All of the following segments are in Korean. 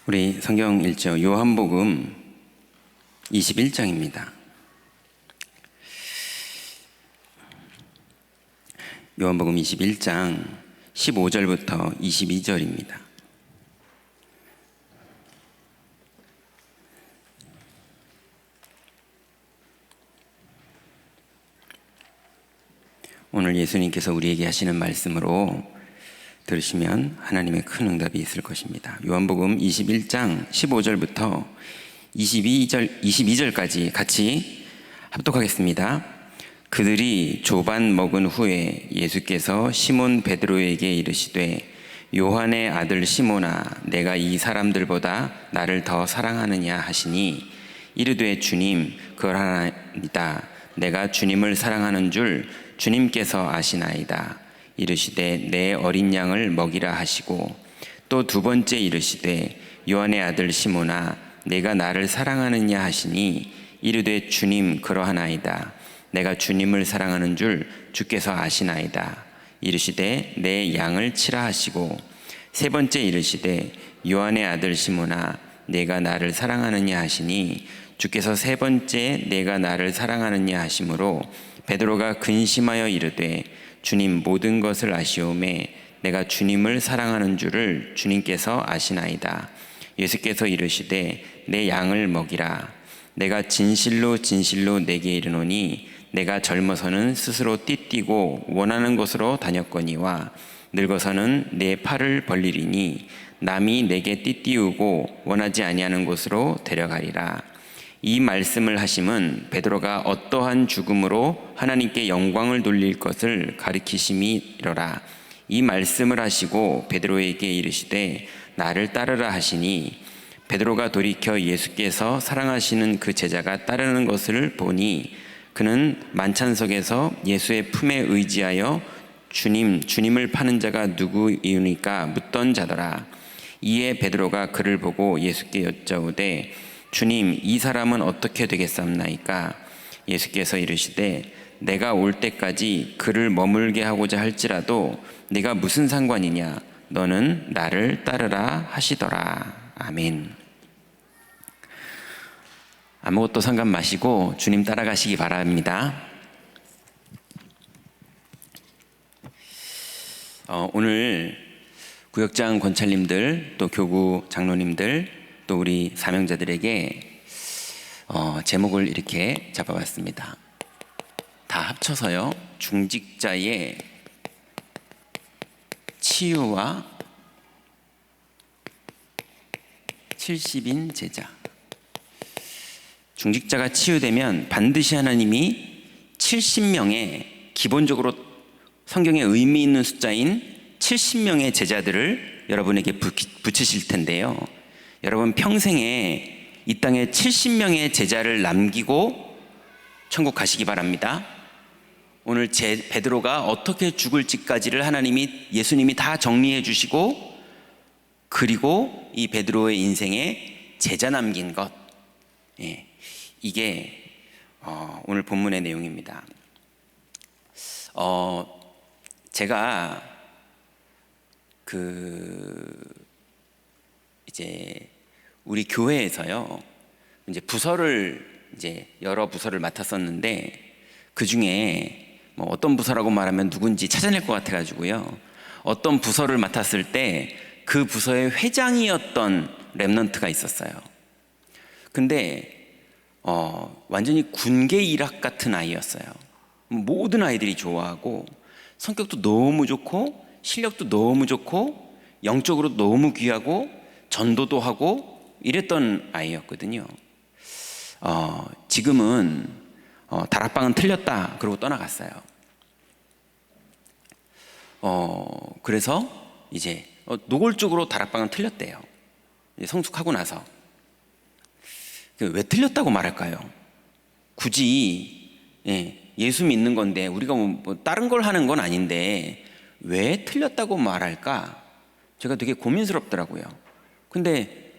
우리 성경 읽죠. 요한복음 21장입니다. 요한복음 21장 15절부터 22절입니다. 오늘 예수님께서 우리에게 하시는 말씀으로 들으시면 하나님의 큰 응답이 있을 것입니다. 요한복음 21장 15절부터 22절까지 같이 합독하겠습니다. 그들이 조반 먹은 후에 예수께서 시몬 베드로에게 이르시되 요한의 아들 시몬아 내가 이 사람들보다 나를 더 사랑하느냐 하시니 이르되 주님 그러하나이다. 내가 주님을 사랑하는 줄 주님께서 아시나이다. 이르시되 내 어린 양을 먹이라 하시고 또 두 번째 이르시되 요한의 아들 시몬아 내가 나를 사랑하느냐 하시니 이르되 주님 그러하나이다. 내가 주님을 사랑하는 줄 주께서 아시나이다. 이르시되 내 양을 치라 하시고 세 번째 이르시되 요한의 아들 시몬아 내가 나를 사랑하느냐 하시니 주께서 세 번째 내가 나를 사랑하느냐 하시므로 베드로가 근심하여 이르되 주님 모든 것을 아시오매 내가 주님을 사랑하는 줄을 주님께서 아시나이다. 예수께서 이르시되 내 양을 먹이라. 내가 진실로 진실로 내게 이르노니 내가 젊어서는 스스로 띠뛰고 원하는 곳으로 다녔거니와 늙어서는 내 팔을 벌리리니 남이 내게 띠띠우고 원하지 아니하는 곳으로 데려가리라. 이 말씀을 하심은 베드로가 어떠한 죽음으로 하나님께 영광을 돌릴 것을 가리키심이로라. 이 말씀을 하시고 베드로에게 이르시되 나를 따르라 하시니 베드로가 돌이켜 예수께서 사랑하시는 그 제자가 따르는 것을 보니 그는 만찬석에서 예수의 품에 의지하여 주님을 파는 자가 누구이니까 묻던 자더라. 이에 베드로가 그를 보고 예수께 여짜오되 주님 이 사람은 어떻게 되겠사옵나이까? 예수께서 이르시되 내가 올 때까지 그를 머물게 하고자 할지라도 네가 무슨 상관이냐? 너는 나를 따르라 하시더라. 아멘. 아무것도 상관 마시고 주님 따라가시기 바랍니다. 오늘 구역장 권찰님들 또 교구 장로님들 또 우리 사명자들에게 제목을 이렇게 잡아봤습니다. 다 합쳐서요. 중직자의 치유와 70인 제자. 중직자가 치유되면 반드시 하나님이 70명의 기본적으로 성경에 의미 있는 숫자인 70명의 제자들을 여러분에게 붙이실 텐데요. 여러분 평생에 이 땅에 70명의 제자를 남기고 천국 가시기 바랍니다. 오늘 베드로가 어떻게 죽을지까지를 예수님이 다 정리해 주시고 그리고 이 베드로의 인생에 제자 남긴 것, 이게 오늘 본문의 내용입니다. 제가 이제 우리 교회에서요, 이제 여러 부서를 맡았었는데 그 중에 뭐 어떤 부서라고 말하면 누군지 찾아낼 것 같아가지고요. 어떤 부서를 맡았을 때 그 부서의 회장이었던 랩런트가 있었어요. 근데 완전히 군계 일학 같은 아이였어요. 모든 아이들이 좋아하고 성격도 너무 좋고 실력도 너무 좋고 영적으로 너무 귀하고 전도도 하고 이랬던 아이였거든요. 지금은 다락방은 틀렸다 그러고 떠나갔어요. 그래서 이제 노골적으로 다락방은 틀렸대요. 성숙하고 나서. 왜 틀렸다고 말할까요? 굳이 예수 믿는 건데 우리가 뭐 다른 걸 하는 건 아닌데 왜 틀렸다고 말할까? 제가 되게 고민스럽더라고요. 근데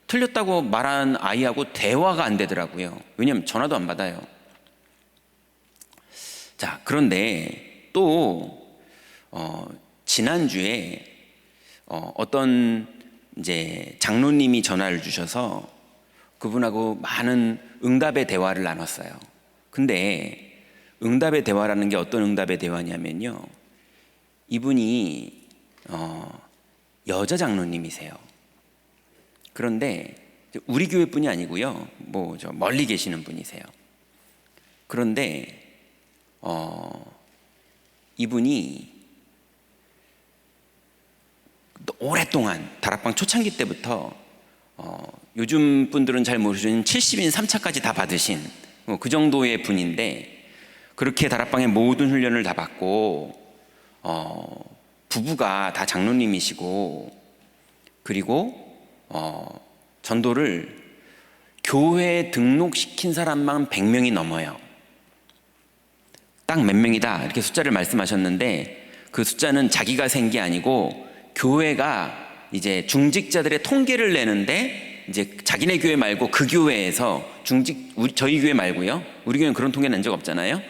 틀렸다고 말한 아이하고 대화가 안 되더라고요. 왜냐하면 전화도 안 받아요. 자, 그런데 또 지난주에 어떤 이제 장로님이 전화를 주셔서 그분하고 많은 응답의 대화를 나눴어요. 근데 응답의 대화라는 게 어떤 응답의 대화냐면요, 이분이 여자 장로님이세요. 그런데 우리 교회뿐이 아니고요, 뭐 저 멀리 계시는 분이세요. 그런데 이분이 오랫동안 다락방 초창기 때부터 요즘 분들은 잘 모르시는 70인 3차까지 다 받으신 그 정도의 분인데, 그렇게 다락방의 모든 훈련을 다 받고 부부가 다 장로님이시고, 그리고 전도를 교회에 등록시킨 사람만 100명이 넘어요. 딱 몇 명이다 이렇게 숫자를 말씀하셨는데, 그 숫자는 자기가 센 게 아니고 교회가 이제 중직자들의 통계를 내는데, 이제 자기네 교회 말고 그 교회에서 저희 교회 말고요, 우리 교회는 그런 통계 낸 적 없잖아요.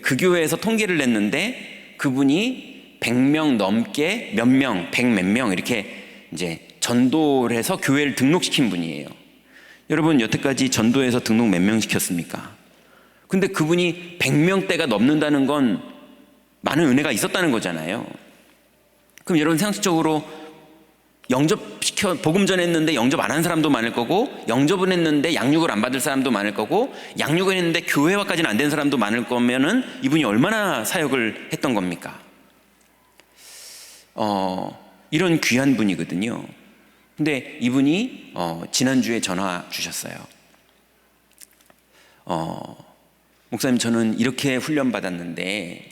그 교회에서 통계를 냈는데 그분이 100명 넘게 몇 명, 100 몇 명 이렇게 이제 전도를 해서 교회를 등록시킨 분이에요. 여러분, 여태까지 전도해서 등록 몇 명 시켰습니까? 근데 그분이 100명대가 넘는다는 건 많은 은혜가 있었다는 거잖아요. 그럼 여러분, 상식적으로 복음 전했는데 영접 안 한 사람도 많을 거고, 영접은 했는데 양육을 안 받을 사람도 많을 거고, 양육을 했는데 교회화까지는 안 된 사람도 많을 거면은 이분이 얼마나 사역을 했던 겁니까? 이런 귀한 분이거든요. 근데 이분이 지난주에 전화 주셨어요. 목사님, 저는 이렇게 훈련 받았는데,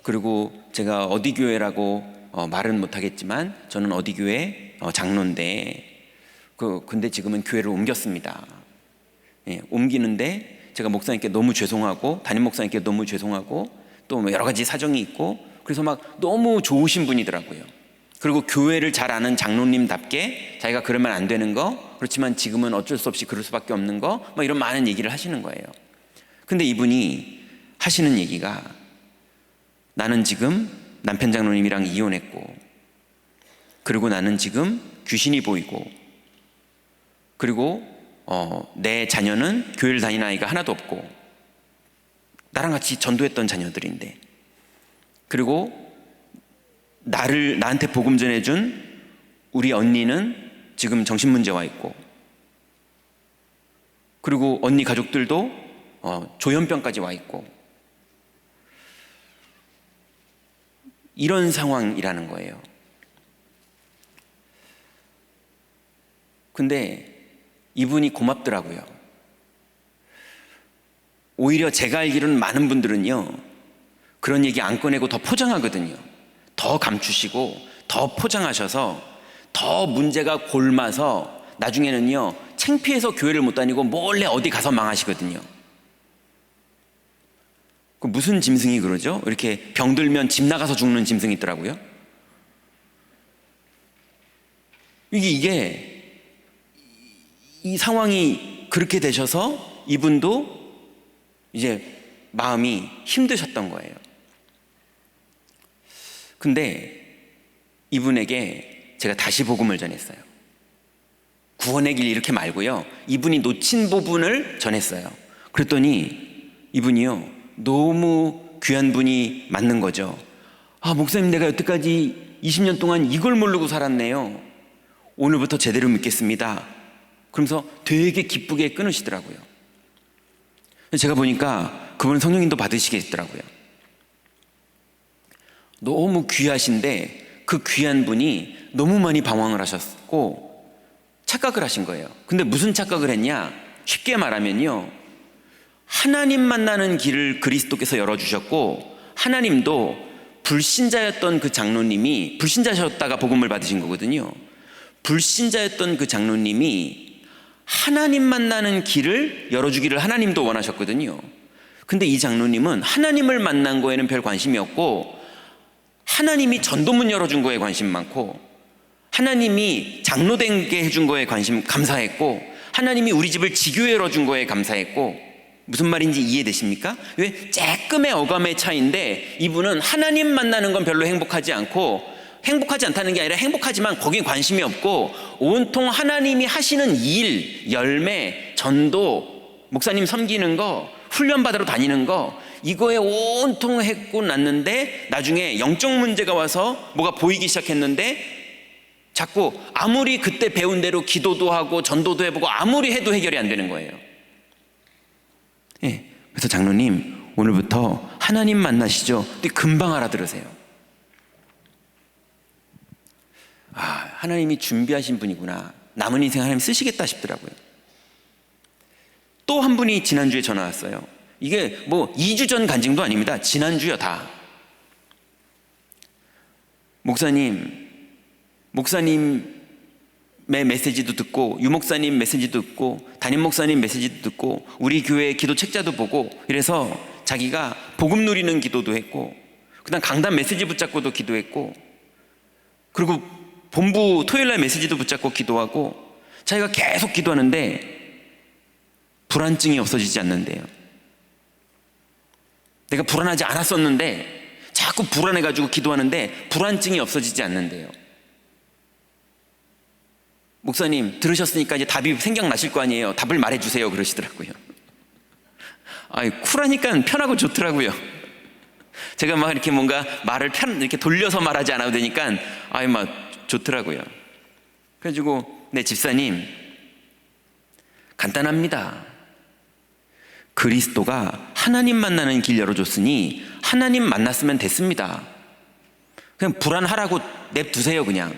그리고 제가 어디 교회라고 말은 못하겠지만 저는 어디 교회 장로인데, 근데 지금은 교회를 옮겼습니다. 예, 옮기는데 제가 목사님께 너무 죄송하고, 담임 목사님께 너무 죄송하고, 또 여러 가지 사정이 있고, 그래서 막 너무 좋으신 분이더라고요. 그리고 교회를 잘 아는 장로님답게 자기가 그러면 안 되는 거, 그렇지만 지금은 어쩔 수 없이 그럴 수밖에 없는 거, 막 이런 많은 얘기를 하시는 거예요. 근데 이분이 하시는 얘기가, 나는 지금 남편 장로님이랑 이혼했고, 그리고 나는 지금 귀신이 보이고, 그리고 내 자녀는 교회를 다니는 아이가 하나도 없고, 나랑 같이 전도했던 자녀들인데, 그리고 나한테 복음 전해준 우리 언니는 지금 정신문제와 있고, 그리고 언니 가족들도 조현병까지 와 있고, 이런 상황이라는 거예요. 근데 이분이 고맙더라고요. 오히려 제가 알기로는 많은 분들은요, 그런 얘기 안 꺼내고 더 포장하거든요. 더 감추시고 더 포장하셔서 더 문제가 골마서 나중에는요, 창피해서 교회를 못 다니고 몰래 어디 가서 망하시거든요. 그 무슨 짐승이 그러죠? 이렇게 병들면 집 나가서 죽는 짐승이 있더라고요. 이게 이 상황이 그렇게 되셔서 이분도 이제 마음이 힘드셨던 거예요. 근데 이분에게 제가 다시 복음을 전했어요. 구원의 길 이렇게 말고요, 이분이 놓친 부분을 전했어요. 그랬더니 이분이요, 너무 귀한 분이 맞는 거죠. 목사님, 내가 여태까지 20년 동안 이걸 모르고 살았네요. 오늘부터 제대로 믿겠습니다. 그러면서 되게 기쁘게 끊으시더라고요. 제가 보니까 그분은 성령님도 받으시겠더라고요. 너무 귀하신데 그 귀한 분이 너무 많이 방황을 하셨고 착각을 하신 거예요. 근데 무슨 착각을 했냐? 쉽게 말하면요, 하나님 만나는 길을 그리스도께서 열어주셨고, 하나님도 불신자였던 그 장로님이, 불신자셨다가 복음을 받으신 거거든요. 불신자였던 그 장로님이 하나님 만나는 길을 열어주기를 하나님도 원하셨거든요. 근데 이 장로님은 하나님을 만난 거에는 별 관심이 없고, 하나님이 전도문 열어준 거에 관심 많고, 하나님이 장로된 게 해준 거에 감사했고, 하나님이 우리 집을 지교회 열어준 거에 감사했고, 무슨 말인지 이해되십니까? 왜? 쬐끔의 어감의 차이인데 이분은 하나님 만나는 건 별로 행복하지 않고 행복하지 않다는 게 아니라 행복하지만 거기에 관심이 없고 온통 하나님이 하시는 일, 열매, 전도, 목사님 섬기는 거, 훈련받으러 다니는 거, 이거에 온통 했고 났는데 나중에 영적 문제가 와서 뭐가 보이기 시작했는데 자꾸 아무리 그때 배운 대로 기도도 하고 전도도 해보고 아무리 해도 해결이 안 되는 거예요. 예, 그래서 장로님 오늘부터 하나님 만나시죠. 근데 금방 알아들으세요. 아, 하나님이 준비하신 분이구나. 남은 인생 하나님 쓰시겠다 싶더라고요. 또 한 분이 지난주에 전화 왔어요. 이게 뭐 2주 전 간증도 아닙니다. 지난주요 다. 목사님의 메시지도 듣고 유목사님 메시지도 듣고 담임 목사님 메시지도 듣고 우리 교회 기도 책자도 보고 이래서 자기가 복음 누리는 기도도 했고 그다음 강단 메시지 붙잡고도 기도했고 그리고 본부 토요일날 메시지도 붙잡고 기도하고 자기가 계속 기도하는데 불안증이 없어지지 않는데요. 내가 불안하지 않았었는데 자꾸 불안해가지고 기도하는데 불안증이 없어지지 않는데요. 목사님 들으셨으니까 이제 답이 생각나실 거 아니에요. 답을 말해주세요 그러시더라고요. 아이, 쿨하니까 편하고 좋더라고요. 제가 막 이렇게 뭔가 말을 이렇게 돌려서 말하지 않아도 되니까 아이 막 좋더라고요. 그래가지고 네 집사님 간단합니다. 그리스도가 하나님 만나는 길 열어줬으니 하나님 만났으면 됐습니다. 그냥 불안하라고 냅두세요. 그냥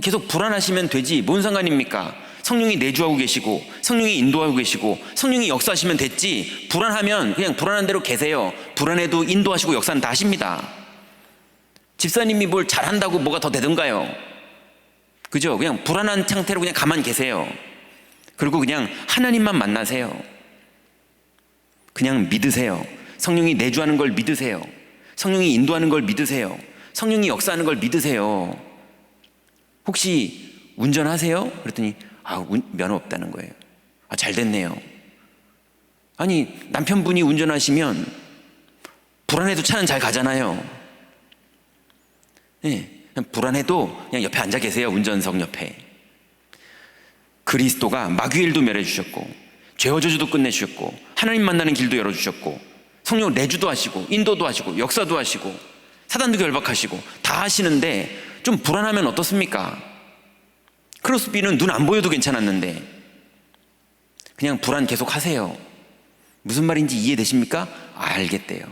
계속 불안하시면 되지 뭔 상관입니까? 성령이 내주하고 계시고 성령이 인도하고 계시고 성령이 역사하시면 됐지 불안하면 그냥 불안한 대로 계세요. 불안해도 인도하시고 역사는 다 하십니다. 집사님이 뭘 잘한다고 뭐가 더 되던가요? 그죠? 그냥 불안한 상태로 그냥 가만히 계세요. 그리고 그냥 하나님만 만나세요. 그냥 믿으세요. 성령이 내주하는 걸 믿으세요. 성령이 인도하는 걸 믿으세요. 성령이 역사하는 걸 믿으세요. 혹시 운전하세요? 그랬더니 면허 없다는 거예요. 아, 잘 됐네요. 아니 남편분이 운전하시면 불안해도 차는 잘 가잖아요. 네, 그냥 불안해도 그냥 옆에 앉아 계세요. 운전석 옆에. 그리스도가 마귀일도 멸해주셨고 죄와 저주도 끝내주셨고 하나님 만나는 길도 열어주셨고 성령 내주도 하시고 인도도 하시고 역사도 하시고 사단도 결박하시고 다 하시는데 좀 불안하면 어떻습니까? 크로스비는 눈 안 보여도 괜찮았는데 그냥 불안 계속 하세요. 무슨 말인지 이해되십니까? 알겠대요.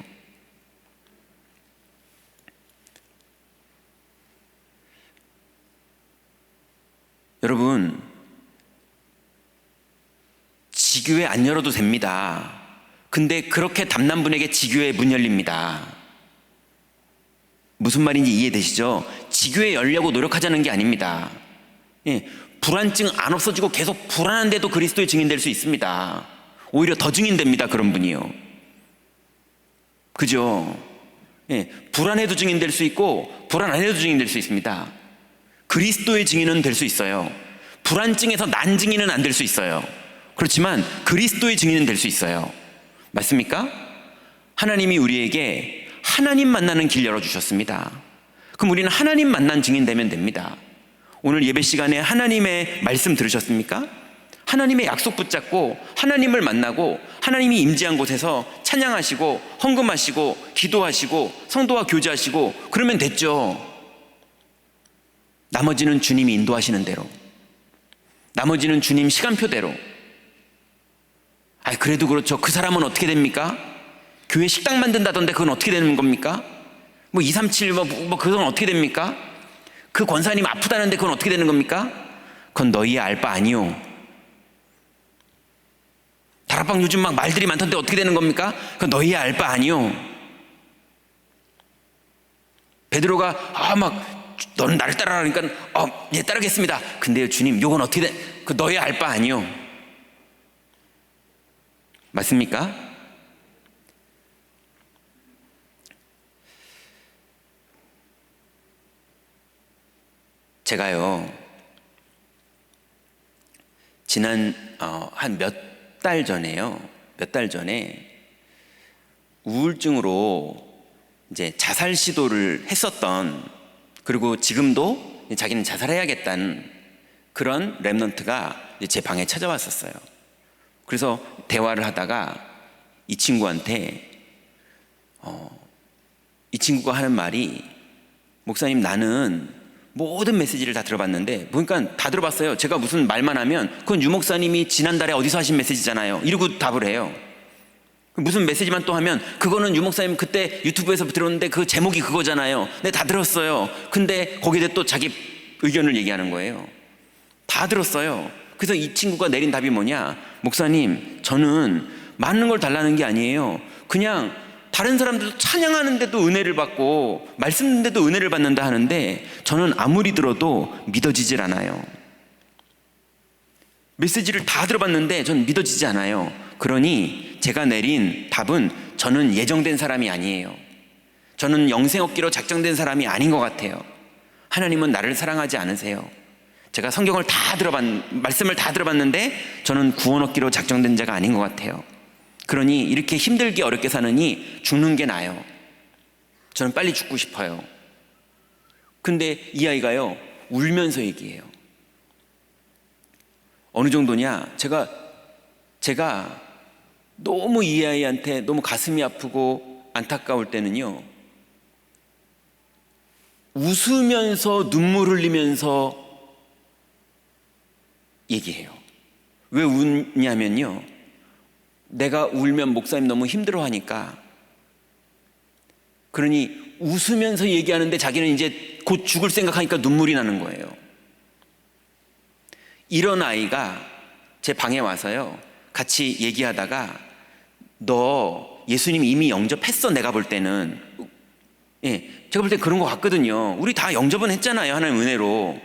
여러분 지교회 안 열어도 됩니다. 근데 그렇게 담난 분에게 지교회 문 열립니다. 무슨 말인지 이해되시죠? 지교회 열려고 노력하자는 게 아닙니다. 예, 불안증 안 없어지고 계속 불안한데도 그리스도의 증인 될 수 있습니다. 오히려 더 증인됩니다. 그런 분이요. 그죠? 예, 불안해도 증인 될 수 있고 불안 안 해도 증인 될 수 있습니다. 그리스도의 증인은 될 수 있어요. 불안증에서 난 증인은 안 될 수 있어요. 그렇지만 그리스도의 증인은 될 수 있어요. 맞습니까? 하나님이 우리에게 하나님 만나는 길 열어주셨습니다. 그럼 우리는 하나님 만난 증인 되면 됩니다. 오늘 예배 시간에 하나님의 말씀 들으셨습니까? 하나님의 약속 붙잡고 하나님을 만나고 하나님이 임재한 곳에서 찬양하시고 헌금하시고 기도하시고 성도와 교제하시고 그러면 됐죠. 나머지는 주님이 인도하시는 대로, 나머지는 주님 시간표대로. 그래도 그렇죠. 그 사람은 어떻게 됩니까? 교회 식당 만든다던데 그건 어떻게 되는 겁니까? 237 그건 어떻게 됩니까? 그 권사님 아프다는데 그건 어떻게 되는 겁니까? 그건 너희의 알 바 아니요. 다락방 요즘 막 말들이 많던데 어떻게 되는 겁니까? 그건 너희의 알 바 아니요. 베드로가 너는 나를 따라가니까 예 따르겠습니다. 근데요 주님 요건 어떻게 돼? 그 너희의 알 바 아니요. 맞습니까? 제가요 지난 한 몇 달 전에 우울증으로 이제 자살 시도를 했었던 그리고 지금도 자기는 자살해야겠다는 그런 렘넌트가 제 방에 찾아왔었어요. 그래서 대화를 하다가 이 친구한테 이 친구가 하는 말이, 목사님, 나는 모든 메시지를 다 들어봤는데, 보니까 다 들어봤어요. 제가 무슨 말만 하면 그건 유 목사님이 지난달에 어디서 하신 메시지잖아요, 이러고 답을 해요. 무슨 메시지만 또 하면 그거는 유 목사님 그때 유튜브에서 들었는데 그 제목이 그거잖아요. 네, 다 들었어요. 근데 거기에 또 자기 의견을 얘기하는 거예요. 다 들었어요. 그래서 이 친구가 내린 답이 뭐냐, 목사님, 저는 많은 걸 달라는 게 아니에요. 그냥 다른 사람들도 찬양하는데도 은혜를 받고 말씀 듣는데도 은혜를 받는다 하는데 저는 아무리 들어도 믿어지질 않아요. 메시지를 다 들어봤는데 전 믿어지지 않아요. 그러니 제가 내린 답은, 저는 예정된 사람이 아니에요. 저는 영생 얻기로 작정된 사람이 아닌 것 같아요. 하나님은 나를 사랑하지 않으세요. 제가 성경을 말씀을 다 들어봤는데 저는 구원 얻기로 작정된 자가 아닌 것 같아요. 그러니 이렇게 힘들게 어렵게 사느니 죽는 게 나아요. 저는 빨리 죽고 싶어요. 근데 이 아이가요, 울면서 얘기해요. 어느 정도냐, 제가 너무 이 아이한테 너무 가슴이 아프고 안타까울 때는요, 웃으면서 눈물 흘리면서 얘기해요. 왜 웃냐면요, 내가 울면 목사님 너무 힘들어하니까. 그러니 웃으면서 얘기하는데 자기는 이제 곧 죽을 생각하니까 눈물이 나는 거예요. 이런 아이가 제 방에 와서요, 같이 얘기하다가, 너 예수님 이미 영접했어, 내가 볼 때는. 제가 볼 때 그런 것 같거든요. 우리 다 영접은 했잖아요, 하나님 은혜로.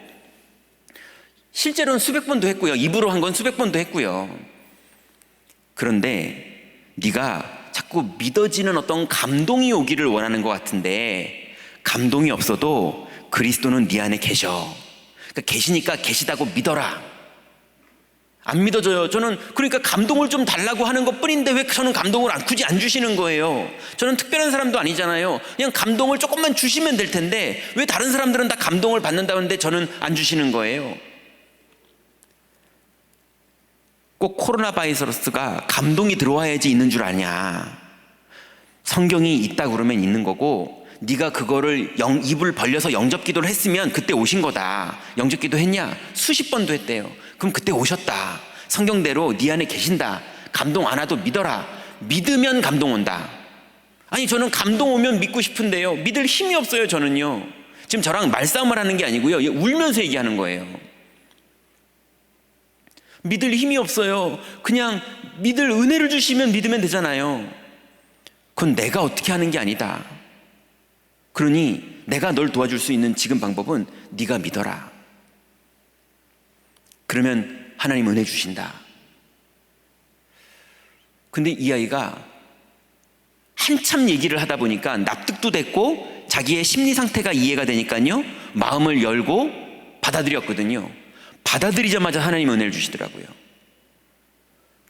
실제로는 수백 번도 했고요. 입으로 한 건 수백 번도 했고요. 그런데 네가 자꾸 믿어지는 어떤 감동이 오기를 원하는 것 같은데, 감동이 없어도 그리스도는 네 안에 계셔. 그러니까 계시니까 계시다고 믿어라. 안 믿어져요. 저는 그러니까 감동을 좀 달라고 하는 것 뿐인데 왜 저는 감동을 굳이 안 주시는 거예요? 저는 특별한 사람도 아니잖아요. 그냥 감동을 조금만 주시면 될 텐데 왜 다른 사람들은 다 감동을 받는다는데 저는 안 주시는 거예요? 꼭 코로나 바이러스가 감동이 들어와야지 있는 줄 아냐. 성경이 있다 그러면 있는 거고, 네가 그거를 입을 벌려서 영접기도를 했으면 그때 오신 거다. 영접기도 했냐? 수십 번도 했대요. 그럼 그때 오셨다. 성경대로 네 안에 계신다. 감동 안 와도 믿어라. 믿으면 감동 온다. 아니, 저는 감동 오면 믿고 싶은데요, 믿을 힘이 없어요. 저는요, 지금 저랑 말싸움을 하는 게 아니고요, 울면서 얘기하는 거예요. 믿을 힘이 없어요. 그냥 믿을 은혜를 주시면 믿으면 되잖아요. 그건 내가 어떻게 하는 게 아니다. 그러니 내가 널 도와줄 수 있는 지금 방법은 네가 믿어라. 그러면 하나님 은혜 주신다. 근데 이 아이가 한참 얘기를 하다 보니까 납득도 됐고 자기의 심리 상태가 이해가 되니까요, 마음을 열고 받아들였거든요. 받아들이자마자 하나님 은혜를 주시더라고요.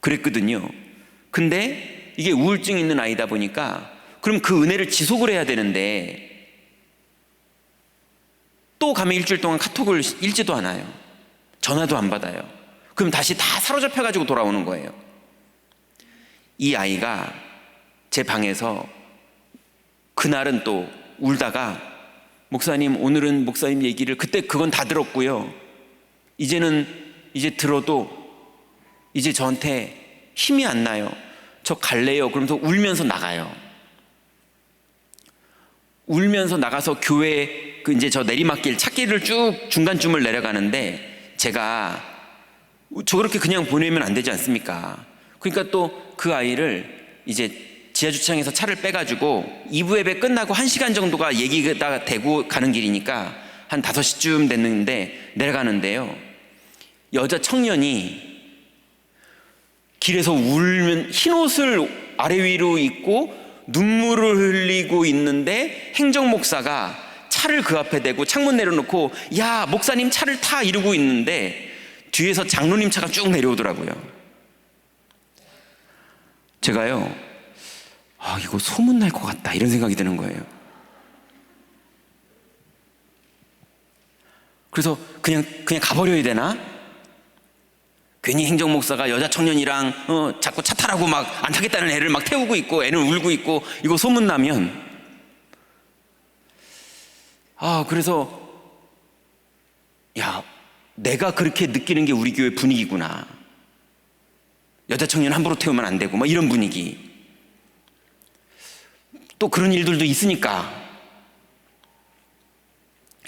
그랬거든요. 근데 이게 우울증 있는 아이다 보니까 그럼 그 은혜를 지속을 해야 되는데 또 가면 일주일 동안 카톡을 읽지도 않아요. 전화도 안 받아요. 그럼 다시 다 사로잡혀가지고 돌아오는 거예요. 이 아이가 제 방에서 그날은 또 울다가, 목사님, 오늘은 목사님 얘기를, 그때 그건 다 들었고요, 이제 들어도 이제 저한테 힘이 안 나요. 저 갈래요. 그러면서 울면서 나가요. 울면서 나가서 교회 이제 저 내리막길 찾길을 쭉 중간쯤을 내려가는데, 제가 저 그렇게 그냥 보내면 안 되지 않습니까? 그러니까 또 그 아이를 이제 지하주차장에서 차를 빼가지고 2부 예배 끝나고 1시간 정도가 얘기가 되고 가는 길이니까 한 5시쯤 됐는데 내려가는데요, 여자 청년이 길에서 울면 흰 옷을 아래 위로 입고 눈물을 흘리고 있는데, 행정목사가 차를 그 앞에 대고 창문 내려놓고 야, 목사님 차를 타, 이러고 있는데 뒤에서 장로님 차가 쭉 내려오더라고요. 제가요, 이거 소문날 것 같다, 이런 생각이 드는 거예요. 그래서 그냥 가버려야 되나? 괜히 행정목사가 여자 청년이랑 자꾸 차 타라고 막 안 타겠다는 애를 막 태우고 있고 애는 울고 있고 이거 소문나면 그래서 내가 그렇게 느끼는 게 우리 교회 분위기구나. 여자 청년 함부로 태우면 안 되고 막 이런 분위기. 또 그런 일들도 있으니까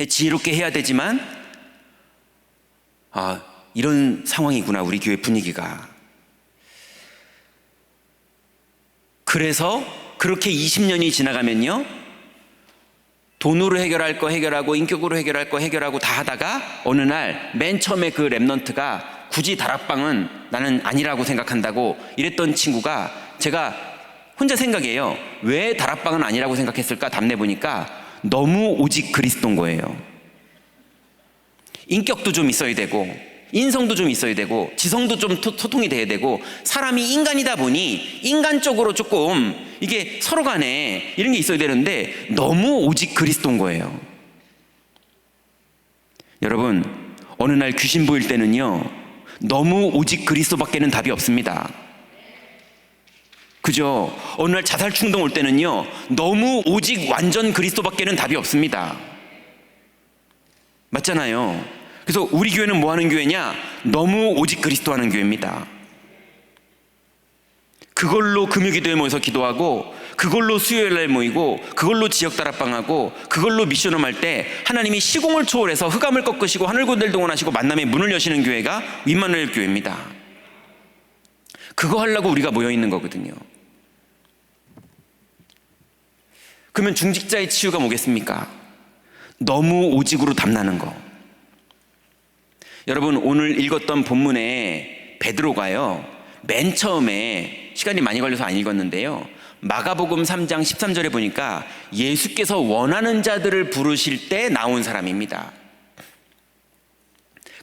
지혜롭게 해야 되지만 이런 상황이구나 우리 교회 분위기가. 그래서 그렇게 20년이 지나가면요, 돈으로 해결할 거 해결하고 인격으로 해결할 거 해결하고 다 하다가 어느 날 맨 처음에 그 랩넌트가 굳이 다락방은 나는 아니라고 생각한다고 이랬던 친구가, 제가 혼자 생각해요. 왜 다락방은 아니라고 생각했을까 답내보니까 너무 오직 그리스도인 거예요. 인격도 좀 있어야 되고 인성도 좀 있어야 되고 지성도 좀 소통이 돼야 되고, 사람이 인간이다 보니 인간적으로 조금 이게 서로 간에 이런 게 있어야 되는데 너무 오직 그리스도인 거예요. 여러분, 어느 날 귀신 보일 때는요, 너무 오직 그리스도밖에는 답이 없습니다. 그죠? 어느 날 자살 충동 올 때는요, 너무 오직 완전 그리스도밖에는 답이 없습니다. 맞잖아요. 그래서 우리 교회는 뭐 하는 교회냐? 너무 오직 그리스도 하는 교회입니다. 그걸로 금요기도에 모여서 기도하고, 그걸로 수요일날 모이고, 그걸로 지역 다락방하고, 그걸로 미션홈 할 때 하나님이 시공을 초월해서 흑암을 꺾으시고 하늘군대를 동원하시고 만남의 문을 여시는 교회가 임마누엘 교회입니다. 그거 하려고 우리가 모여있는 거거든요. 그러면 중직자의 치유가 뭐겠습니까? 너무 오직으로 담나는 거. 여러분, 오늘 읽었던 본문에 베드로가요, 맨 처음에 시간이 많이 걸려서 안 읽었는데요, 마가복음 3장 13절에 보니까 예수께서 원하는 자들을 부르실 때 나온 사람입니다.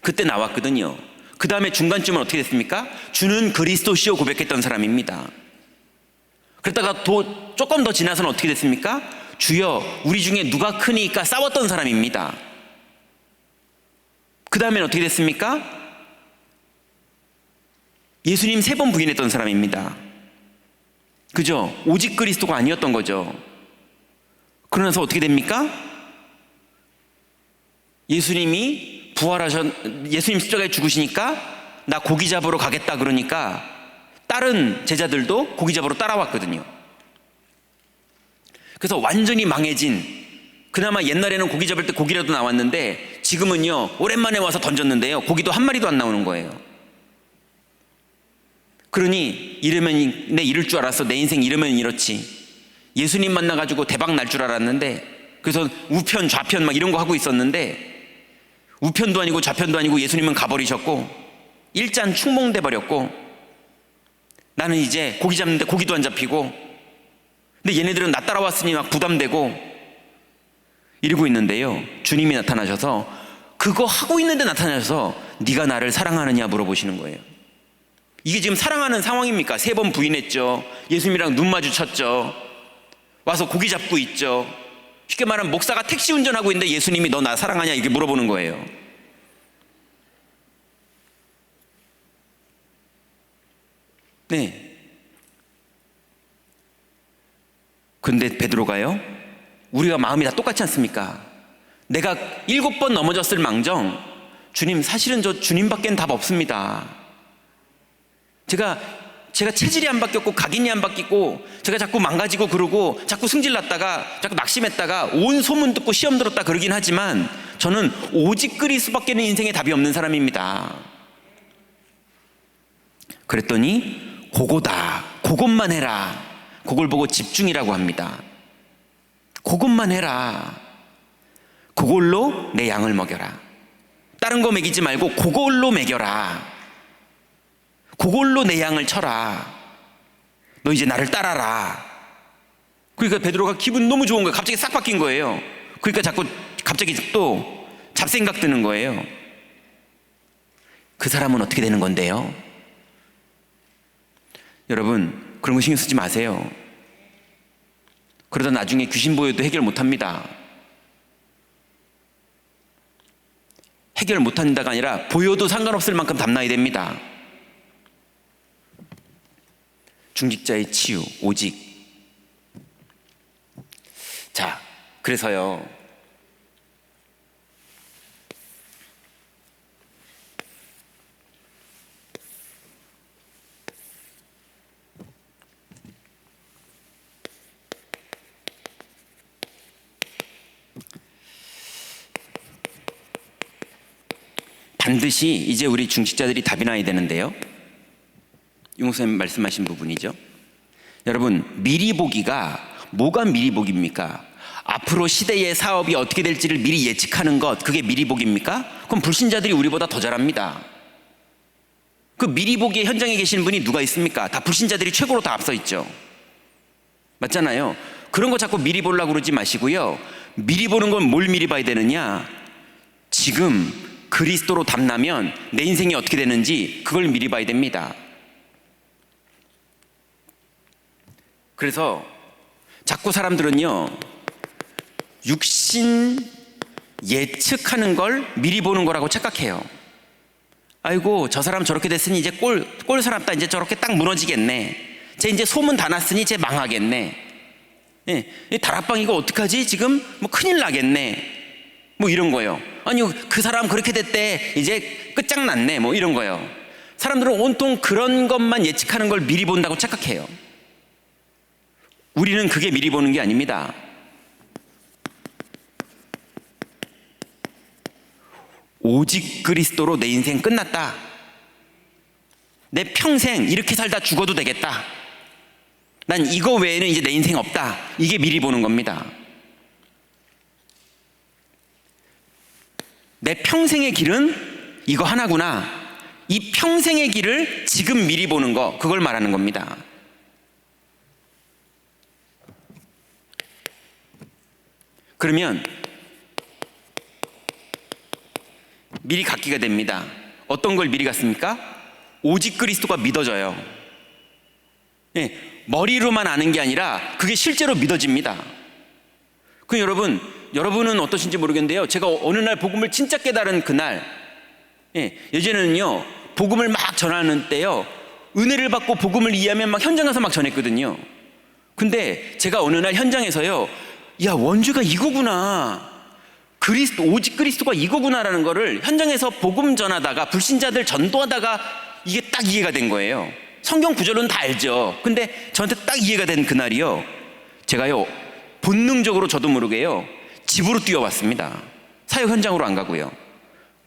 그때 나왔거든요. 그 다음에 중간쯤은 어떻게 됐습니까? 주는 그리스도시요 고백했던 사람입니다. 그러다가 조금 더 지나서는 어떻게 됐습니까? 주여 우리 중에 누가 크니까 싸웠던 사람입니다. 그 다음엔 어떻게 됐습니까? 예수님 3번 부인했던 사람입니다. 그죠? 오직 그리스도가 아니었던 거죠. 그러나서 어떻게 됩니까? 예수님이 예수님 십자가에 죽으시니까 나 고기 잡으러 가겠다 그러니까 다른 제자들도 고기 잡으러 따라왔거든요. 그래서 완전히 망해진, 그나마 옛날에는 고기 잡을 때 고기라도 나왔는데 지금은요, 오랜만에 와서 던졌는데요, 고기도 한 마리도 안 나오는 거예요. 그러니 이러면 내 이럴 줄 알았어, 내 인생 이러면 이렇지, 예수님 만나가지고 대박 날 줄 알았는데, 그래서 우편 좌편 막 이런 거 하고 있었는데 우편도 아니고 좌편도 아니고 예수님은 가버리셨고 일잔 충몽돼 버렸고, 나는 이제 고기 잡는데 고기도 안 잡히고, 근데 얘네들은 나 따라왔으니 막 부담되고 이러고 있는데요, 주님이 나타나셔서, 그거 하고 있는데 나타나셔서 네가 나를 사랑하느냐 물어보시는 거예요. 이게 지금 사랑하는 상황입니까? 3번 부인했죠. 예수님이랑 눈 마주쳤죠. 와서 고기 잡고 있죠. 쉽게 말하면 목사가 택시 운전하고 있는데 예수님이 너 나 사랑하냐 이렇게 물어보는 거예요. 네. 근데 베드로가요, 우리가 마음이 다 똑같지 않습니까? 내가 7번 넘어졌을 망정, 주님 사실은 저 주님밖엔 답 없습니다. 제가 체질이 안 바뀌었고 각인이 안 바뀌고 제가 자꾸 망가지고 그러고 자꾸 승질났다가 자꾸 낙심했다가 온 소문 듣고 시험 들었다 그러긴 하지만 저는 오직 그리스도밖에는 인생에 답이 없는 사람입니다. 그랬더니 그거다, 그것만 해라, 그걸 보고 집중이라고 합니다. 그것만 해라, 그걸로 내 양을 먹여라, 다른 거 먹이지 말고 그걸로 먹여라, 그걸로 내 양을 쳐라, 너 이제 나를 따라라. 그러니까 베드로가 기분 너무 좋은 거예요. 갑자기 싹 바뀐 거예요. 그러니까 갑자기 또 잡생각 드는 거예요. 그 사람은 어떻게 되는 건데요? 여러분, 그런 거 신경 쓰지 마세요. 그러다 나중에 귀신 보여도 해결 못합니다. 해결 못한다가 아니라 보여도 상관없을 만큼 담나야 됩니다. 중직자의 치유, 오직. 자, 그래서요, 반드시 이제 우리 중직자들이 답이 나야 되는데요, 유목사님 말씀하신 부분이죠. 여러분, 미리 보기가 뭐가 미리 보기입니까? 앞으로 시대의 사업이 어떻게 될지를 미리 예측하는 것, 그게 미리 보기입니까? 그럼 불신자들이 우리보다 더 잘합니다. 그 미리 보기의 현장에 계신 분이 누가 있습니까? 다 불신자들이 최고로 다 앞서 있죠. 맞잖아요. 그런 거 자꾸 미리 보려고 그러지 마시고요, 미리 보는 건 뭘 미리 봐야 되느냐, 지금 그리스도로 담나면 내 인생이 어떻게 되는지 그걸 미리 봐야 됩니다. 그래서 자꾸 사람들은요, 육신 예측하는 걸 미리 보는 거라고 착각해요. 아이고, 저 사람 저렇게 됐으니 이제 꼴 사납다, 이제 저렇게 딱 무너지겠네, 쟤 이제 소문 다 났으니 쟤 망하겠네, 예, 다락방 이거 어떡하지, 지금 뭐 큰일 나겠네, 뭐 이런 거요. 아니, 그 사람 그렇게 됐대, 이제 끝장났네, 뭐 이런 거요. 사람들은 온통 그런 것만 예측하는 걸 미리 본다고 착각해요. 우리는 그게 미리 보는 게 아닙니다. 오직 그리스도로 내 인생 끝났다, 내 평생 이렇게 살다 죽어도 되겠다, 난 이거 외에는 이제 내 인생 없다, 이게 미리 보는 겁니다. 내 평생의 길은 이거 하나구나, 이 평생의 길을 지금 미리 보는 거, 그걸 말하는 겁니다. 그러면 미리 갖기가 됩니다. 어떤 걸 미리 갖습니까? 오직 그리스도가 믿어져요. 예, 머리로만 아는 게 아니라 그게 실제로 믿어집니다. 그 여러분은 어떠신지 모르겠는데요, 제가 어느 날 복음을 진짜 깨달은 그날, 예전에는요 복음을 막 전하는 때요, 은혜를 받고 복음을 이해하면 막 현장 가서 막 전했거든요. 근데 제가 어느 날 현장에서요, 야, 원죄가 이거구나, 오직 그리스도가 이거구나라는 거를 현장에서 복음 전하다가 불신자들 전도하다가 이게 딱 이해가 된 거예요. 성경 구절로는 다 알죠. 근데 저한테 딱 이해가 된 그날이요, 제가요 본능적으로 저도 모르게요 집으로 뛰어왔습니다. 사역 현장으로 안 가고요.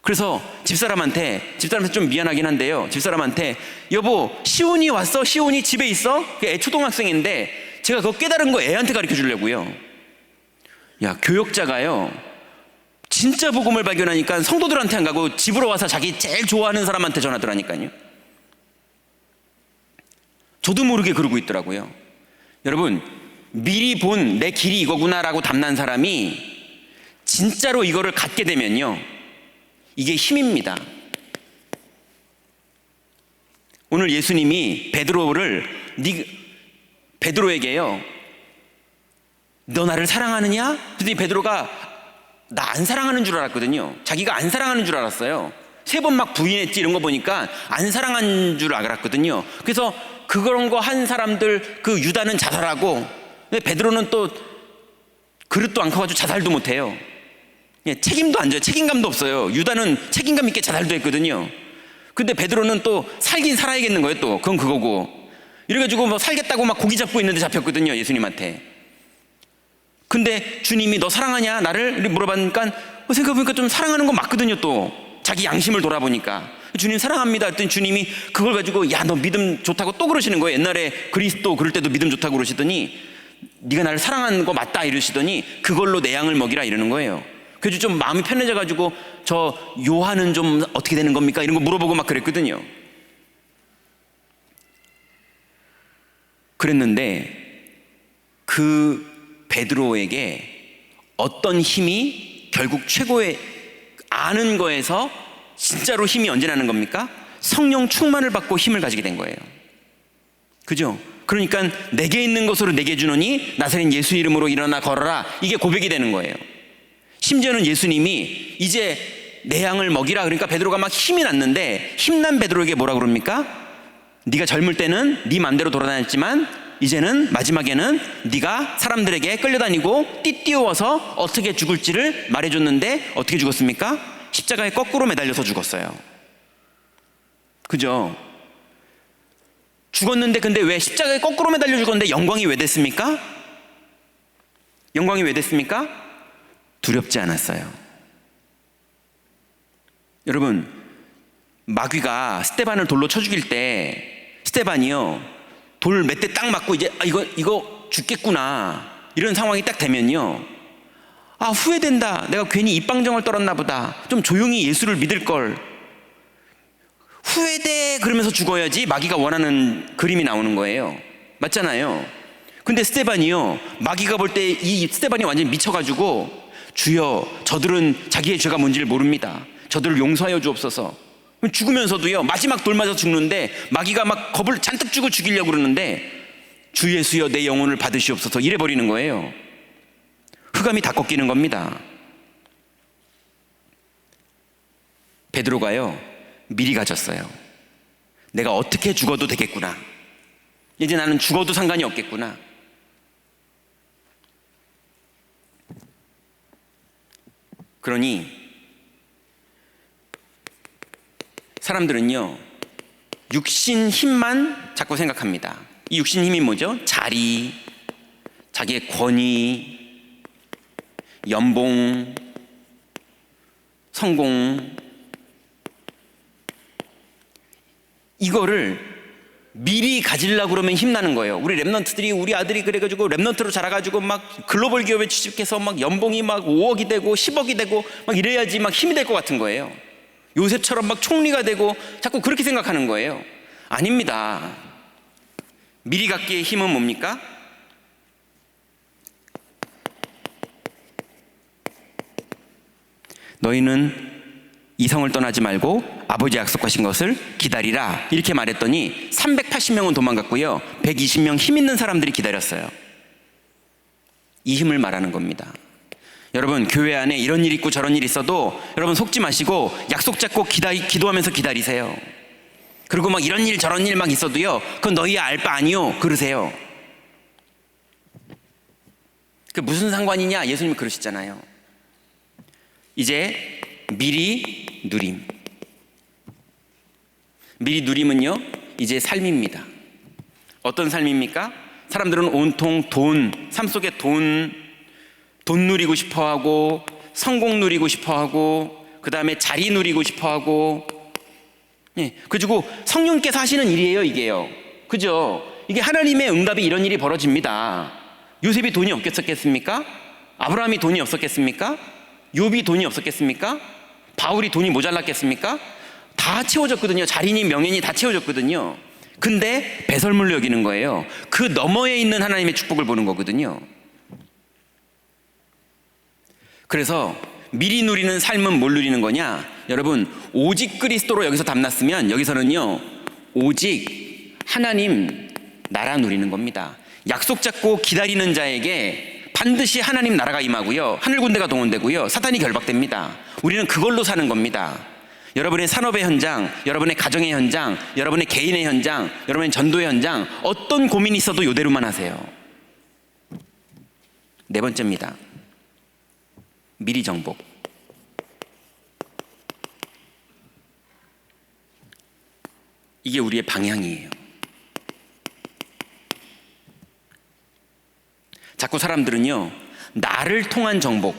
그래서 집사람한테 좀 미안하긴 한데요, 집사람한테, 여보, 시온이 왔어? 시온이 집에 있어? 애 초등학생인데 제가 그거 깨달은 거 애한테 가르쳐 주려고요. 야, 교역자가요 진짜 복음을 발견하니까 성도들한테 안 가고 집으로 와서 자기 제일 좋아하는 사람한테 전하더라니까요. 저도 모르게 그러고 있더라고요. 여러분, 미리 본 내 길이 이거구나라고 담난 사람이 진짜로 이거를 갖게 되면요, 이게 힘입니다. 오늘 예수님이 베드로에게요, 너 나를 사랑하느냐? 그랬더니 베드로가 나 안 사랑하는 줄 알았거든요. 자기가 안 사랑하는 줄 알았어요. 3번 막 부인했지, 이런 거 보니까 안 사랑한 줄 알았거든요. 그래서 그런 거 한 사람들, 그 유다는 자살하고, 근데 베드로는 또 그릇도 안 커가지고 자살도 못해요. 책임도 안 져요. 책임감도 없어요. 유다는 책임감 있게 자살도 했거든요. 근데 베드로는 또 살긴 살아야겠는 거예요. 또 그건 그거고, 이래가지고 뭐 살겠다고 막 고기 잡고 있는데 잡혔거든요, 예수님한테. 근데 주님이 너 사랑하냐 나를? 물어봤으니까 생각해보니까 좀 사랑하는 건 맞거든요. 또 자기 양심을 돌아보니까 주님 사랑합니다 했더니 주님이 그걸 가지고, 야, 너 믿음 좋다고 또 그러시는 거예요. 옛날에 그리스도 그럴 때도 믿음 좋다고 그러시더니, 네가 나를 사랑하는 거 맞다 이러시더니 그걸로 내 양을 먹이라 이러는 거예요. 그래서 좀 마음이 편해져가지고, 저 요한은 좀 어떻게 되는 겁니까? 이런 거 물어보고 막 그랬거든요. 그랬는데 그 베드로에게 어떤 힘이 결국 최고의 아는 거에서 진짜로 힘이 언제 나는 겁니까? 성령 충만을 받고 힘을 가지게 된 거예요. 그죠? 그러니까 내게 있는 것으로 내게 주노니 나사렛 예수 이름으로 일어나 걸어라, 이게 고백이 되는 거예요. 심지어는 예수님이 이제 내 양을 먹이라. 그러니까 베드로가 막 힘이 났는데, 힘난 베드로에게 뭐라 그럽니까? 네가 젊을 때는 네 맘대로 돌아다녔지만 이제는 마지막에는 네가 사람들에게 끌려다니고 띠띠워서 어떻게 죽을지를 말해줬는데 어떻게 죽었습니까? 십자가에 거꾸로 매달려서 죽었어요. 그죠? 죽었는데, 근데 왜 십자가에 거꾸로 매달려 죽었는데 영광이 왜 됐습니까? 영광이 왜 됐습니까? 두렵지 않았어요. 여러분, 마귀가 스데반을 돌로 쳐 죽일 때 스데반이요, 돌 몇 대 딱 맞고 이제 이거 죽겠구나 이런 상황이 딱 되면요, 아, 후회된다, 내가 괜히 입방정을 떨었나 보다, 좀 조용히 예수를 믿을 걸, 후회돼 그러면서 죽어야지 마귀가 원하는 그림이 나오는 거예요. 맞잖아요. 근데 스데반이요, 마귀가 볼 때 이 스데반이 완전히 미쳐가지고, 주여, 저들은 자기의 죄가 뭔지를 모릅니다. 저들을 용서하여 주옵소서. 죽으면서도요, 마지막 돌 맞아 죽는데 마귀가 막 겁을 잔뜩 주고 죽이려고 그러는데, 주 예수여 내 영혼을 받으시옵소서 이래 버리는 거예요. 흑암이 다 꺾이는 겁니다. 베드로가요, 미리 가졌어요. 내가 어떻게 죽어도 되겠구나, 이제 나는 죽어도 상관이 없겠구나. 그러니 사람들은요, 육신 힘만 자꾸 생각합니다. 이 육신 힘이 뭐죠? 자리, 자기의 권위, 연봉, 성공, 이거를 미리 가지려고 그러면 힘나는 거예요. 우리 랩런트들이, 우리 아들이 그래가지고 랩런트로 자라가지고 막 글로벌 기업에 취직해서 막 연봉이 막 5억이 되고 10억이 되고 막 이래야지 막 힘이 될 것 같은 거예요. 요셉처럼 막 총리가 되고 자꾸 그렇게 생각하는 거예요. 아닙니다. 미리 갖기의 힘은 뭡니까? 너희는 이성을 떠나지 말고 아버지 약속하신 것을 기다리라 이렇게 말했더니 380명은 도망갔고요, 120명 힘 있는 사람들이 기다렸어요. 이 힘을 말하는 겁니다. 여러분, 교회 안에 이런 일 있고 저런 일 있어도 여러분 속지 마시고 약속 잡고 기도하면서 기다리세요. 그리고 막 이런 일 저런 일 막 있어도요, 그건 너희 알 바 아니요 그러세요. 그 무슨 상관이냐, 예수님이 그러시잖아요. 이제 미리 누림. 미리 누림은요, 이제 삶입니다. 어떤 삶입니까? 사람들은 온통 돈, 삶 속에 돈 누리고 싶어하고, 성공 누리고 싶어하고, 그 다음에 자리 누리고 싶어하고, 그리고 성령께서 하시는 일이에요, 이게요. 그죠? 이게 하나님의 응답이 이런 일이 벌어집니다. 요셉이 돈이 없겠었겠습니까? 아브라함이 돈이 없었겠습니까? 욥이 돈이 없었겠습니까? 바울이 돈이 모자랐겠습니까? 다 채워졌거든요. 자리니 명예니 다 채워졌거든요. 근데 배설물로 여기는 거예요. 그 너머에 있는 하나님의 축복을 보는 거거든요. 그래서 미리 누리는 삶은 뭘 누리는 거냐? 여러분, 오직 그리스도로 여기서 담났으면 여기서는요, 오직 하나님 나라 누리는 겁니다. 약속 잡고 기다리는 자에게 반드시 하나님 나라가 임하고요, 하늘 군대가 동원되고요, 사탄이 결박됩니다. 우리는 그걸로 사는 겁니다. 여러분의 산업의 현장, 여러분의 가정의 현장, 여러분의 개인의 현장, 여러분의 전도의 현장, 어떤 고민이 있어도 이대로만 하세요. 네 번째입니다. 미리 정복. 이게 우리의 방향이에요. 자꾸 사람들은요, 나를 통한 정복,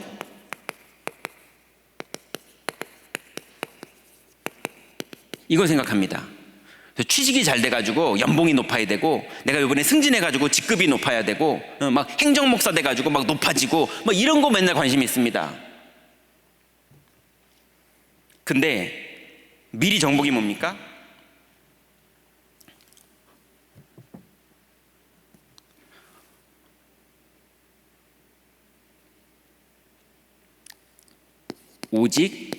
이걸 생각합니다. 취직이 잘 돼가지고 연봉이 높아야 되고, 내가 이번에 승진해가지고 직급이 높아야 되고, 막 행정목사 돼가지고 막 높아지고, 막 이런 거 맨날 관심이 있습니다. 근데 미리 정복이 뭡니까? 오직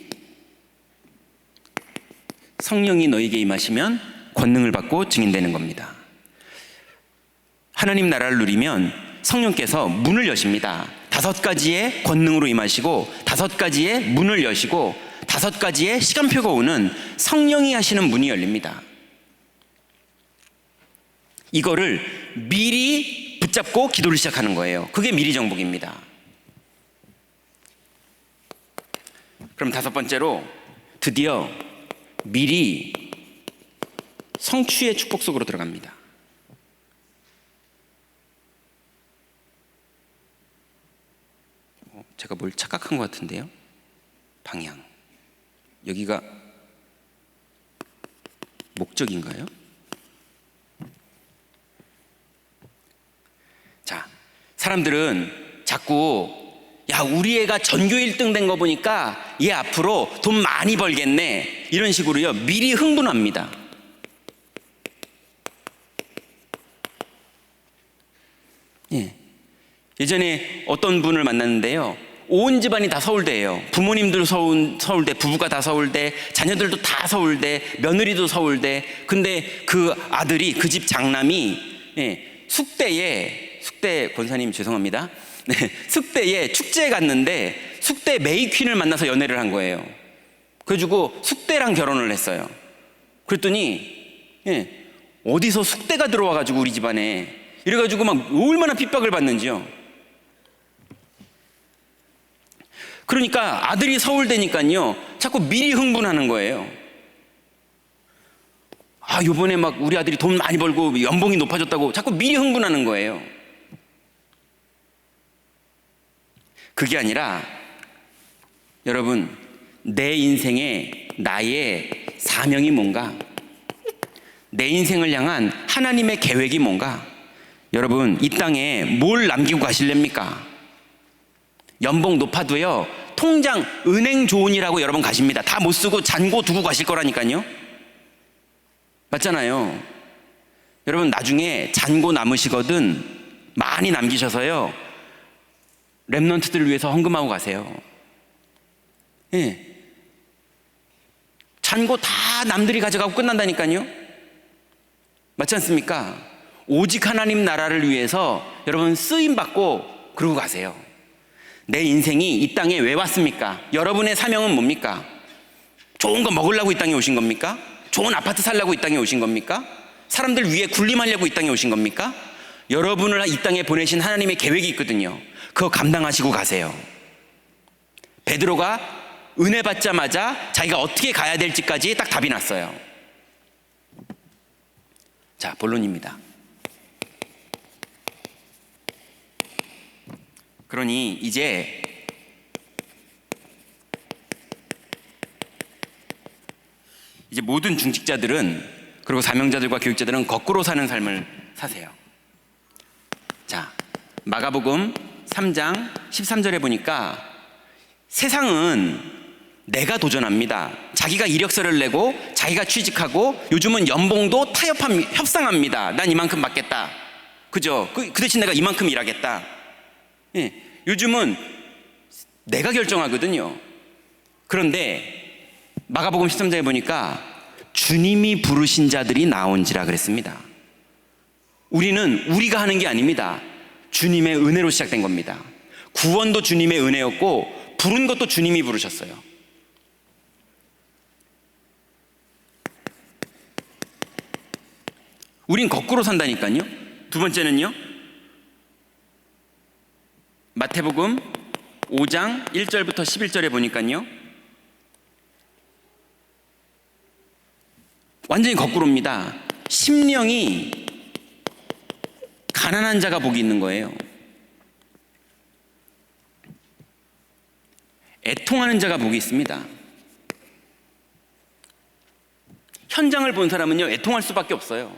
성령이 너에게 임하시면 권능을 받고 증인되는 겁니다. 하나님 나라를 누리면 성령께서 문을 여십니다. 5가지의 권능으로 임하시고 5가지의 문을 여시고 5가지의 시간표가 오는 성령이 하시는 문이 열립니다. 이거를 미리 붙잡고 기도를 시작하는 거예요. 그게 미리 정복입니다. 그럼 5번째로 드디어 미리 성취의 축복 속으로 들어갑니다. 제가 뭘 착각한 것 같은데요. 방향. 여기가 목적인가요? 자, 사람들은 자꾸 야, 우리 애가 전교 1등 된 거 보니까 얘 앞으로 돈 많이 벌겠네, 이런 식으로요 미리 흥분합니다. 예전에 어떤 분을 만났는데요, 온 집안이 다 서울대예요. 부모님들 서울대, 부부가 다 서울대, 자녀들도 다 서울대, 며느리도 서울대. 근데 그 아들이, 그 집 장남이 숙대 권사님 죄송합니다. 숙대에 축제에 갔는데 숙대 메이퀸을 만나서 연애를 한 거예요. 그래가지고 숙대랑 결혼을 했어요. 그랬더니 어디서 숙대가 들어와가지고 우리 집안에 이래가지고 막 얼마나 핍박을 받는지요. 그러니까 아들이 서울대니까요 자꾸 미리 흥분하는 거예요. 아, 요번에 막 우리 아들이 돈 많이 벌고 연봉이 높아졌다고 자꾸 미리 흥분하는 거예요. 그게 아니라 여러분, 내 인생에 나의 사명이 뭔가, 내 인생을 향한 하나님의 계획이 뭔가, 여러분 이 땅에 뭘 남기고 가실랍니까? 연봉 높아도요 통장 은행 조언이라고 여러분 가십니다. 다 못 쓰고 잔고 두고 가실 거라니까요. 맞잖아요. 여러분 나중에 잔고 남으시거든 많이 남기셔서요 렘넌트들을 위해서 헌금하고 가세요. 잔고 다 남들이 가져가고 끝난다니까요. 맞지 않습니까? 오직 하나님 나라를 위해서 여러분 쓰임받고 그러고 가세요. 내 인생이 이 땅에 왜 왔습니까? 여러분의 사명은 뭡니까? 좋은 거 먹으려고 이 땅에 오신 겁니까? 좋은 아파트 살려고 이 땅에 오신 겁니까? 사람들 위에 군림하려고 이 땅에 오신 겁니까? 여러분을 이 땅에 보내신 하나님의 계획이 있거든요. 그거 감당하시고 가세요. 베드로가 은혜 받자마자 자기가 어떻게 가야 될지까지 딱 답이 났어요. 자, 본론입니다. 그러니 이제 모든 중직자들은, 그리고 사명자들과 교육자들은 거꾸로 사는 삶을 사세요. 자, 마가복음 3장 13절에 보니까 세상은 내가 도전합니다. 자기가 이력서를 내고 자기가 취직하고 요즘은 연봉도 협상합니다. 난 이만큼 받겠다. 그죠? 그 대신 내가 이만큼 일하겠다. 요즘은 내가 결정하거든요. 그런데 마가복음 13장에 보니까 주님이 부르신 자들이 나온지라 그랬습니다. 우리는 우리가 하는 게 아닙니다. 주님의 은혜로 시작된 겁니다. 구원도 주님의 은혜였고 부른 것도 주님이 부르셨어요. 우린 거꾸로 산다니까요. 두 번째는요, 마태복음 5장 1절부터 11절에 보니까요 완전히 거꾸로입니다. 심령이 가난한 자가 복이 있는 거예요. 애통하는 자가 복이 있습니다. 현장을 본 사람은요 애통할 수밖에 없어요.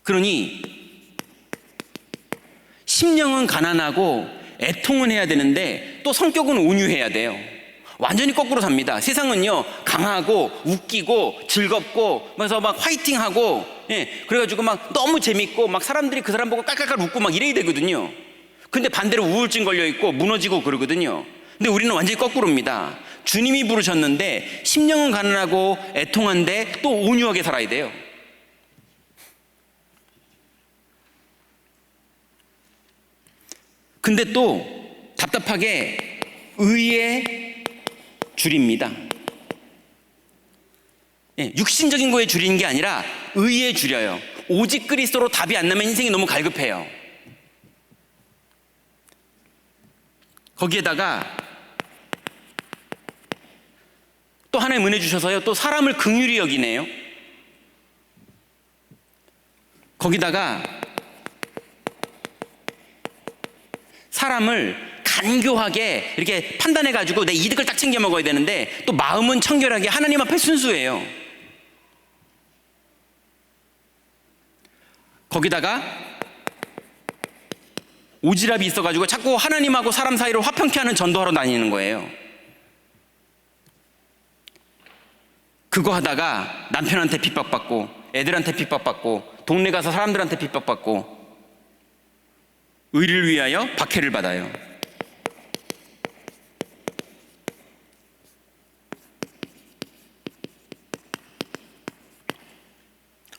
그러니 심령은 가난하고 애통은 해야 되는데 또 성격은 온유해야 돼요. 완전히 거꾸로 삽니다. 세상은요 강하고 웃기고 즐겁고 그래서 막 화이팅하고 그래가지고 막 너무 재밌고 막 사람들이 그 사람 보고 깔깔깔 웃고 막 이래야 되거든요. 근데 반대로 우울증 걸려있고 무너지고 그러거든요. 근데 우리는 완전히 거꾸로입니다. 주님이 부르셨는데 심령은 가난하고 애통한데 또 온유하게 살아야 돼요. 근데 또 답답하게 의의 줄입니다. 육신적인 거에 줄이는 게 아니라 의에 줄여요. 오직 그리스도로 답이 안 나면 인생이 너무 갈급해요. 거기에다가 또 하나님 은혜 주셔서요, 또 사람을 긍휼히 여기네요. 거기다가 사람을 간교하게 이렇게 판단해가지고 내 이득을 딱 챙겨 먹어야 되는데 또 마음은 청결하게 하나님 앞에 순수해요. 거기다가 오지랖이 있어가지고 자꾸 하나님하고 사람 사이를 화평케 하는 전도하러 다니는 거예요. 그거 하다가 남편한테 핍박받고 애들한테 핍박받고 동네 가서 사람들한테 핍박받고 의를 위하여 박해를 받아요.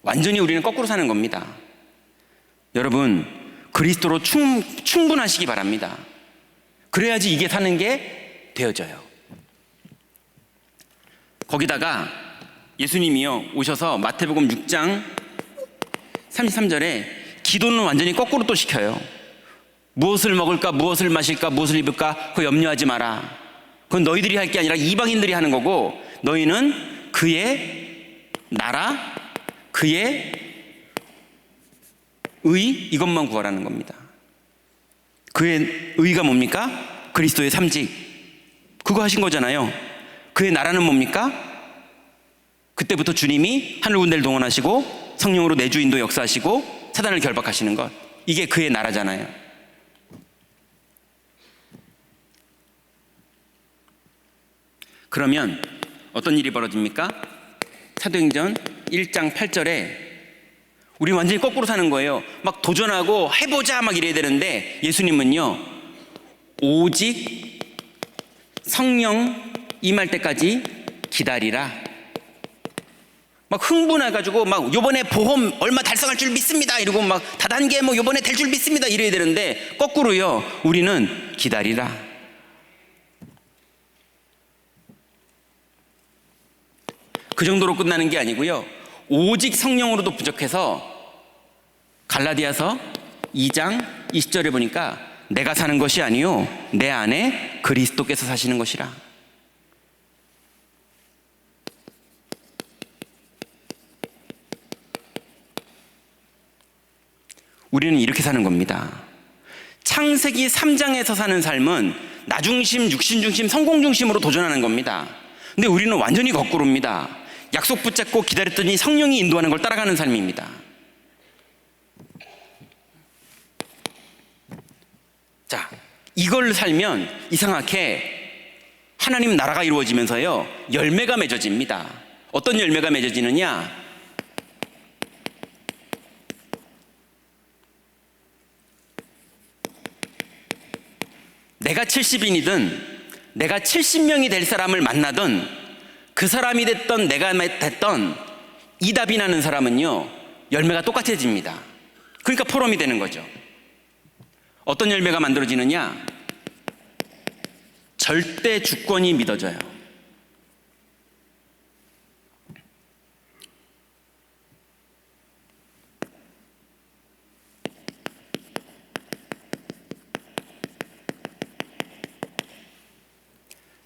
완전히 우리는 거꾸로 사는 겁니다. 여러분, 그리스도로 충분하시기 바랍니다. 그래야지 이게 사는 게 되어져요. 거기다가 예수님이요 오셔서 마태복음 6장 33절에 기도는 완전히 거꾸로 또 시켜요. 무엇을 먹을까, 무엇을 마실까, 무엇을 입을까 그거 염려하지 마라. 그건 너희들이 할 게 아니라 이방인들이 하는 거고, 너희는 그의 나라, 그의 의, 이것만 구하라는 겁니다. 그의 의가 뭡니까? 그리스도의 삼직, 그거 하신 거잖아요. 그의 나라는 뭡니까? 그때부터 주님이 하늘 군대를 동원하시고 성령으로 내주인도 역사하시고 사단을 결박하시는 것, 이게 그의 나라잖아요. 그러면 어떤 일이 벌어집니까? 사도행전 1장 8절에 우리 완전히 거꾸로 사는 거예요. 막 도전하고 해보자 막 이래야 되는데 예수님은요 오직 성령 임할 때까지 기다리라. 막 흥분해가지고 막 요번에 보험 얼마 달성할 줄 믿습니다 이러고 막 다단계 뭐 요번에 될 줄 믿습니다 이래야 되는데 거꾸로요, 우리는 기다리라. 그 정도로 끝나는 게 아니고요, 오직 성령으로도 부족해서 갈라디아서 2장 20절에 보니까 내가 사는 것이 아니요 내 안에 그리스도께서 사시는 것이라. 우리는 이렇게 사는 겁니다. 창세기 3장에서 사는 삶은 나중심, 육신중심, 성공중심으로 도전하는 겁니다. 근데 우리는 완전히 거꾸로입니다. 약속 붙잡고 기다렸더니 성령이 인도하는 걸 따라가는 삶입니다. 자, 이걸 살면 이상하게 하나님 나라가 이루어지면서요 열매가 맺어집니다. 어떤 열매가 맺어지느냐? 내가 70인이든 내가 70명이 될 사람을 만나든 그 사람이 됐던 내가 됐던 이 답이 나는 사람은요 열매가 똑같아집니다. 그러니까 포럼이 되는 거죠. 어떤 열매가 만들어지느냐? 절대 주권이 믿어져요.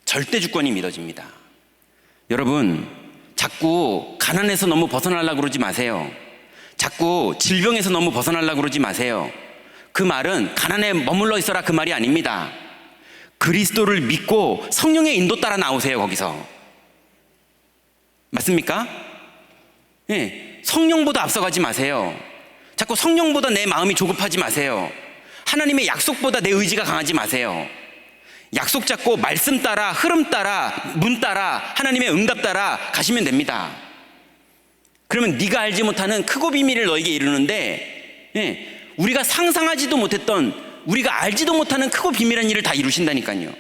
절대 주권이 믿어집니다. 여러분, 자꾸 가난에서 너무 벗어나려고 그러지 마세요. 자꾸 질병에서 너무 벗어나려고 그러지 마세요. 그 말은 가난에 머물러 있어라 그 말이 아닙니다. 그리스도를 믿고 성령의 인도 따라 나오세요. 거기서 맞습니까? 네, 성령보다 앞서가지 마세요. 자꾸 성령보다 내 마음이 조급하지 마세요. 하나님의 약속보다 내 의지가 강하지 마세요. 약속 잡고 말씀 따라, 흐름 따라, 문 따라, 하나님의 응답 따라 가시면 됩니다. 그러면 네가 알지 못하는 크고 비밀을 너에게 이루는데, 우리가 상상하지도 못했던, 우리가 알지도 못하는 크고 비밀한 일을 다 이루신다니까요.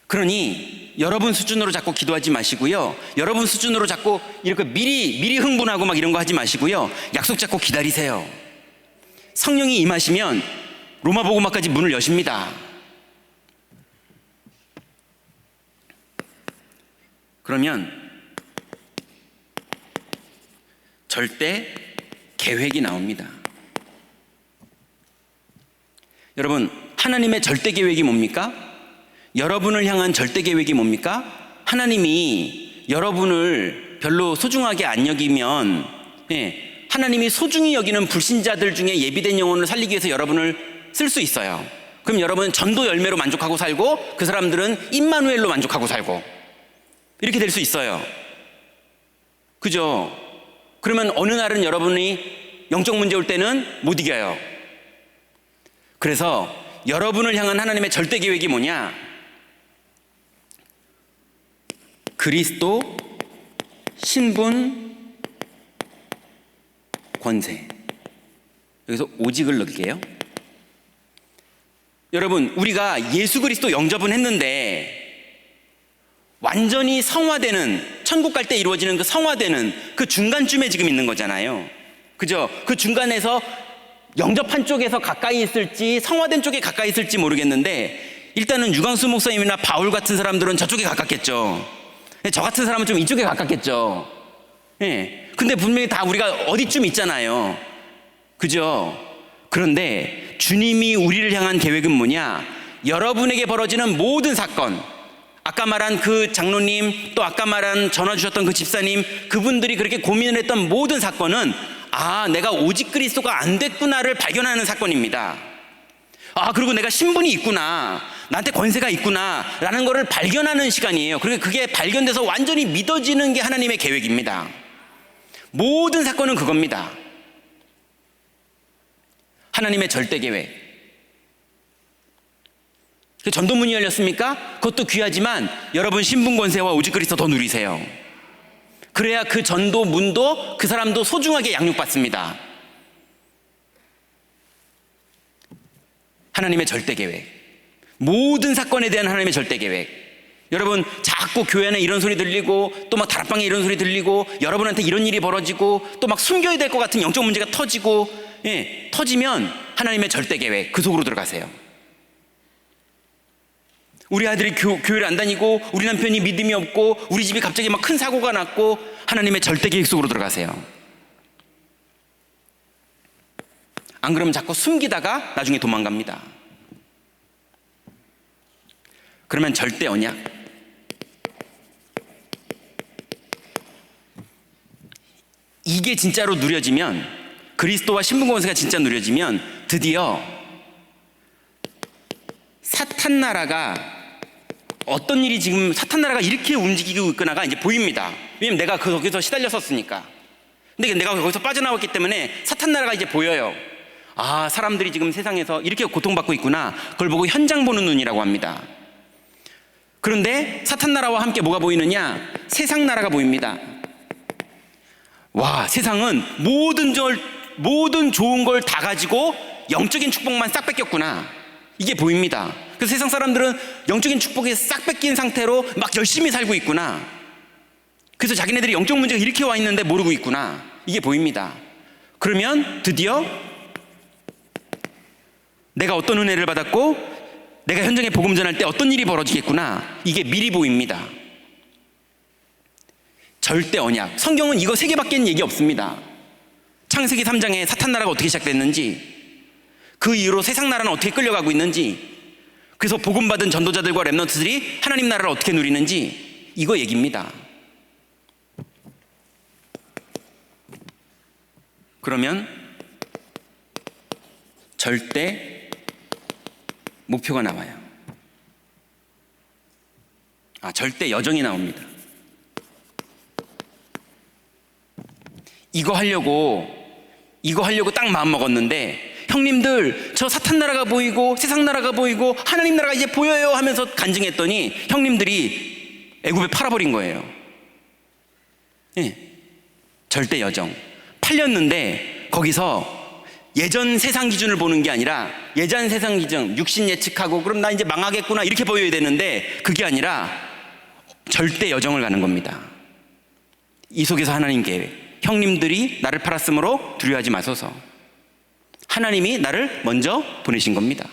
그러니 여러분 수준으로 자꾸 기도하지 마시고요, 여러분 수준으로 자꾸 이렇게 미리 흥분하고 막 이런 거 하지 마시고요, 약속 잡고 기다리세요. 성령이 임하시면 로마복음화까지 문을 여십니다. 그러면 절대 계획이 나옵니다. 여러분, 하나님의 절대 계획이 뭡니까? 여러분을 향한 절대 계획이 뭡니까? 하나님이 여러분을 별로 소중하게 안 여기면, 하나님이 소중히 여기는 불신자들 중에 예비된 영혼을 살리기 위해서 여러분을 쓸 수 있어요. 그럼 여러분은 전도 열매로 만족하고 살고 그 사람들은 임마누엘로 만족하고 살고 이렇게 될 수 있어요. 그죠? 그러면 어느 날은 여러분이 영적 문제 올 때는 못 이겨요. 그래서 여러분을 향한 하나님의 절대 계획이 뭐냐? 그리스도 신분 권세. 여기서 오직을 넣을게요. 여러분, 우리가 예수 그리스도 영접은 했는데 완전히 성화되는, 천국 갈 때 이루어지는 그 성화되는 그 중간쯤에 지금 있는 거잖아요. 그죠? 그 중간에서 영접한 쪽에서 가까이 있을지 성화된 쪽에 가까이 있을지 모르겠는데, 일단은 유광수 목사님이나 바울 같은 사람들은 저쪽에 가깝겠죠. 저 같은 사람은 좀 이쪽에 가깝겠죠. 근데 분명히 다 우리가 어디쯤 있잖아요. 그죠? 그런데 주님이 우리를 향한 계획은 뭐냐? 여러분에게 벌어지는 모든 사건, 아까 말한 그 장로님, 또 아까 말한 전화 주셨던 그 집사님, 그분들이 그렇게 고민을 했던 모든 사건은 내가 오직 그리스도가 안 됐구나를 발견하는 사건입니다. 그리고 내가 신분이 있구나, 나한테 권세가 있구나 라는 거를 발견하는 시간이에요. 그리고 그게 발견돼서 완전히 믿어지는 게 하나님의 계획입니다. 모든 사건은 그겁니다. 하나님의 절대 계획. 전도문이 열렸습니까? 그것도 귀하지만 여러분 신분 권세와 오직 그리스도 더 누리세요. 그래야 그 전도문도 그 사람도 소중하게 양육받습니다. 하나님의 절대 계획. 모든 사건에 대한 하나님의 절대 계획. 여러분, 자꾸 교회 안에 이런 소리 들리고 또 막 다락방에 이런 소리 들리고 여러분한테 이런 일이 벌어지고 또 막 숨겨야 될 것 같은 영적 문제가 터지고, 터지면 하나님의 절대 계획, 그 속으로 들어가세요. 우리 아들이 교회를 안 다니고 우리 남편이 믿음이 없고 우리 집이 갑자기 막 큰 사고가 났고, 하나님의 절대 계획 속으로 들어가세요. 안 그러면 자꾸 숨기다가 나중에 도망갑니다. 그러면 절대 언약. 이게 진짜로 누려지면, 그리스도와 신분 권세가 진짜 누려지면 드디어 사탄 나라가 어떤 일이 지금 사탄 나라가 이렇게 움직이고 있구나가 이제 보입니다. 왜냐면 내가 거기서 시달렸었으니까. 근데 내가 거기서 빠져나왔기 때문에 사탄 나라가 이제 보여요. 사람들이 지금 세상에서 이렇게 고통받고 있구나. 그걸 보고 현장 보는 눈이라고 합니다. 그런데 사탄 나라와 함께 뭐가 보이느냐? 세상 나라가 보입니다. 세상은 모든 좋은 걸 다 가지고 영적인 축복만 싹 뺏겼구나. 이게 보입니다. 그래서 세상 사람들은 영적인 축복이 싹 뺏긴 상태로 막 열심히 살고 있구나. 그래서 자기네들이 영적 문제가 이렇게 와 있는데 모르고 있구나. 이게 보입니다. 그러면 드디어 내가 어떤 은혜를 받았고 내가 현장에 복음 전할 때 어떤 일이 벌어지겠구나. 이게 미리 보입니다. 절대 언약. 성경은 이거 3개밖에 얘기 없습니다. 창세기 3장에 사탄 나라가 어떻게 시작됐는지, 그 이후로 세상 나라는 어떻게 끌려가고 있는지, 그래서 복음 받은 전도자들과 렘넌트들이 하나님 나라를 어떻게 누리는지, 이거 얘기입니다. 그러면 절대 목표가 나와요. 절대 여정이 나옵니다. 이거 하려고 딱 마음 먹었는데, 형님들 저 사탄 나라가 보이고 세상 나라가 보이고 하나님 나라가 이제 보여요 하면서 간증했더니 형님들이 애굽에 팔아버린 거예요. 절대 여정. 팔렸는데 거기서 예전 세상 기준을 보는 게 아니라, 예전 세상 기준, 육신 예측하고 그럼 나 이제 망하겠구나 이렇게 보여야 되는데, 그게 아니라 절대 여정을 가는 겁니다. 이 속에서 하나님 계획. 형님들이 나를 팔았으므로 두려워하지 마소서. 하나님이 나를 먼저 보내신 겁니다.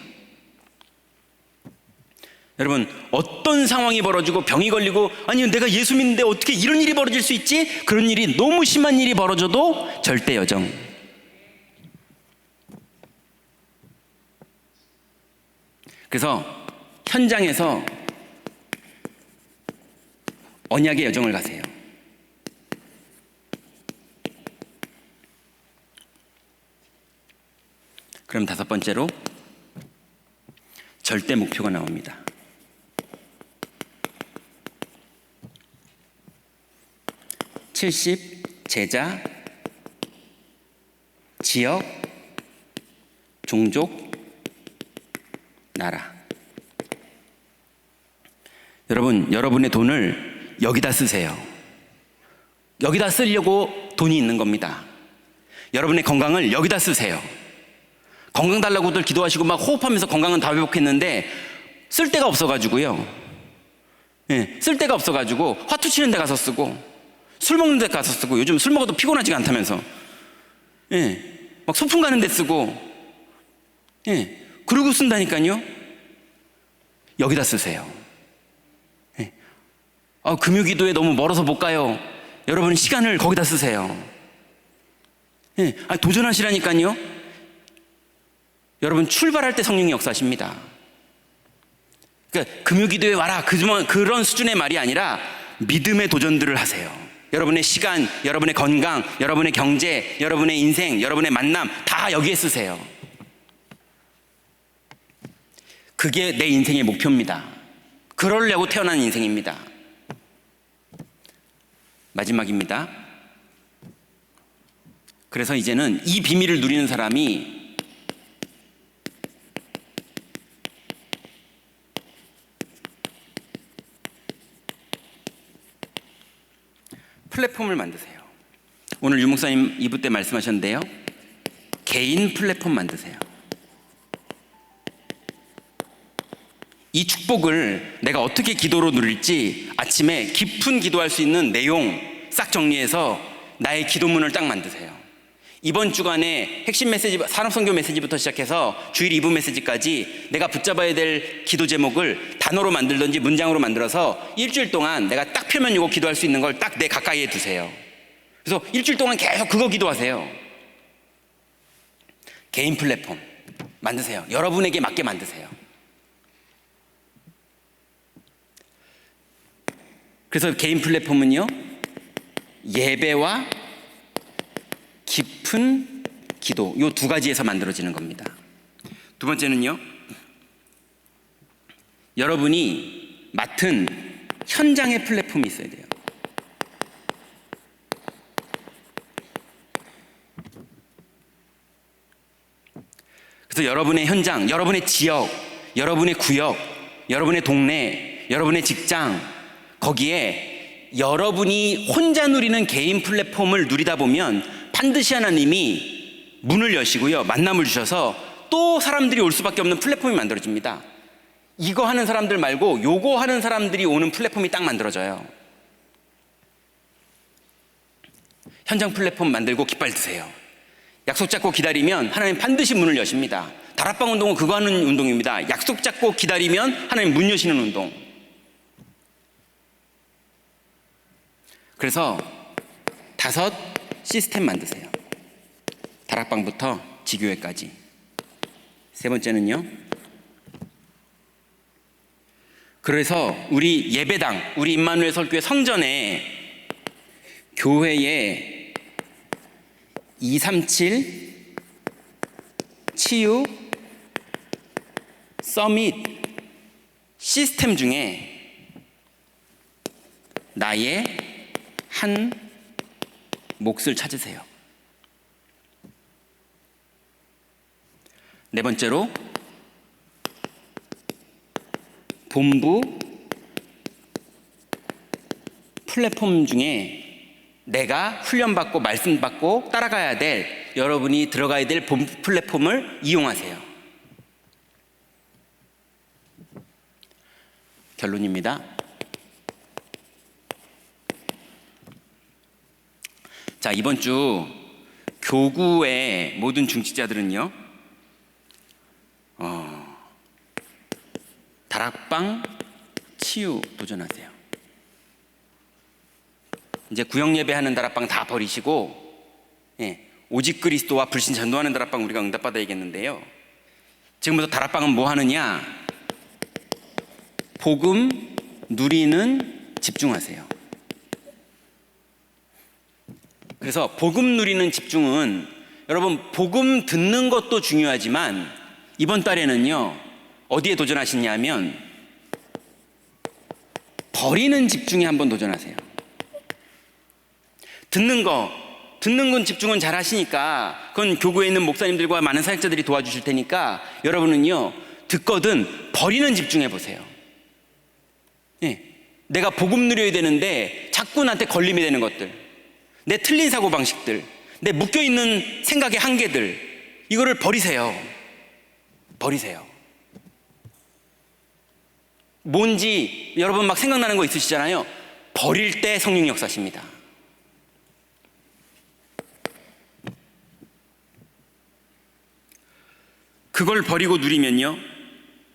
여러분, 어떤 상황이 벌어지고 병이 걸리고, 아니 내가 예수 믿는데 어떻게 이런 일이 벌어질 수 있지? 그런 일이, 너무 심한 일이 벌어져도 절대 여정. 그래서 현장에서 언약의 여정을 가세요. 그럼 다섯 번째로 절대 목표가 나옵니다. (70) 제자, 지역, 종족, 나라. 여러분, 여러분의 돈을 여기다 쓰세요. 여기다 쓰려고 돈이 있는 겁니다. 여러분의 건강을 여기다 쓰세요. 건강 달라고들 기도하시고 막 호흡하면서 건강은 다 회복했는데 쓸 데가 없어가지고요. 쓸 데가 없어가지고 화투 치는 데 가서 쓰고, 술 먹는 데 가서 쓰고, 요즘 술 먹어도 피곤하지가 않다면서 막 소풍 가는 데 쓰고, 그러고 쓴다니까요. 여기다 쓰세요. 금요기도에 너무 멀어서 못 가요. 여러분 시간을 거기다 쓰세요. 도전하시라니까요. 여러분 출발할 때 성령이 역사하십니다. 그러니까 금요기도에 와라 그런 수준의 말이 아니라 믿음의 도전들을 하세요. 여러분의 시간, 여러분의 건강, 여러분의 경제, 여러분의 인생, 여러분의 만남 다 여기에 쓰세요. 그게 내 인생의 목표입니다. 그러려고 태어난 인생입니다. 마지막입니다. 그래서 이제는 이 비밀을 누리는 사람이 플랫폼을 만드세요. 오늘 유 목사님 2부 때 말씀하셨는데요. 개인 플랫폼 만드세요. 이 축복을 내가 어떻게 기도로 누릴지 아침에 깊은 기도할 수 있는 내용 싹 정리해서 나의 기도문을 딱 만드세요. 이번 주간에 핵심 메시지, 산업선교 메시지부터 시작해서 주일 2부 메시지까지 내가 붙잡아야 될 기도 제목을 단어로 만들든지 문장으로 만들어서 일주일 동안 내가 딱 펴면 요거 기도할 수 있는 걸 딱 내 가까이에 두세요. 그래서 일주일 동안 계속 그거 기도하세요. 개인 플랫폼 만드세요. 여러분에게 맞게 만드세요. 그래서 개인 플랫폼은요, 예배와 깊은 기도, 이 두 가지에서 만들어지는 겁니다. 두 번째는요, 여러분이 맡은 현장의 플랫폼이 있어야 돼요. 그래서 여러분의 현장, 여러분의 지역, 여러분의 구역, 여러분의 동네, 여러분의 직장, 거기에 여러분이 혼자 누리는 개인 플랫폼을 누리다 보면 반드시 하나님이 문을 여시고요, 만남을 주셔서 또 사람들이 올 수밖에 없는 플랫폼이 만들어집니다. 이거 하는 사람들 말고 요거 하는 사람들이 오는 플랫폼이 딱 만들어져요. 현장 플랫폼 만들고 깃발 드세요. 약속 잡고 기다리면 하나님 반드시 문을 여십니다. 다락방 운동은 그거 하는 운동입니다. 약속 잡고 기다리면 하나님 문 여시는 운동. 그래서 5 시스템 만드세요. 다락방부터 지교회까지. 세 번째는요, 그래서 우리 예배당, 우리 임마누엘 설교회 성전에 교회에 237 치유 서밋 시스템 중에 나의 한 몫을 찾으세요. 네 번째로, 본부 플랫폼 중에 내가 훈련받고 말씀받고 따라가야 될, 여러분이 들어가야 될 본부 플랫폼을 이용하세요. 결론입니다. 자, 이번 주 교구의 모든 중직자들은요, 다락방 도전하세요. 이제 구역 예배하는 다락방 다 버리시고 오직 그리스도와 불신 전도하는 다락방 우리가 응답받아야겠는데요. 지금부터 다락방은 뭐 하느냐? 복음 누리는 집중하세요. 그래서 복음 누리는 집중은 여러분 복음 듣는 것도 중요하지만 이번 달에는요 어디에 도전하시냐면 버리는 집중에 한번 도전하세요. 듣는 건 집중은 잘 하시니까 그건 교구에 있는 목사님들과 많은 사역자들이 도와주실 테니까 여러분은요 듣거든 버리는 집중해 보세요. 내가 복음 누려야 되는데 자꾸 나한테 걸림이 되는 것들, 내 틀린 사고방식들, 내 묶여있는 생각의 한계들, 이거를 버리세요. 뭔지 여러분 막 생각나는 거 있으시잖아요. 버릴 때 성령 역사십니다. 그걸 버리고 누리면요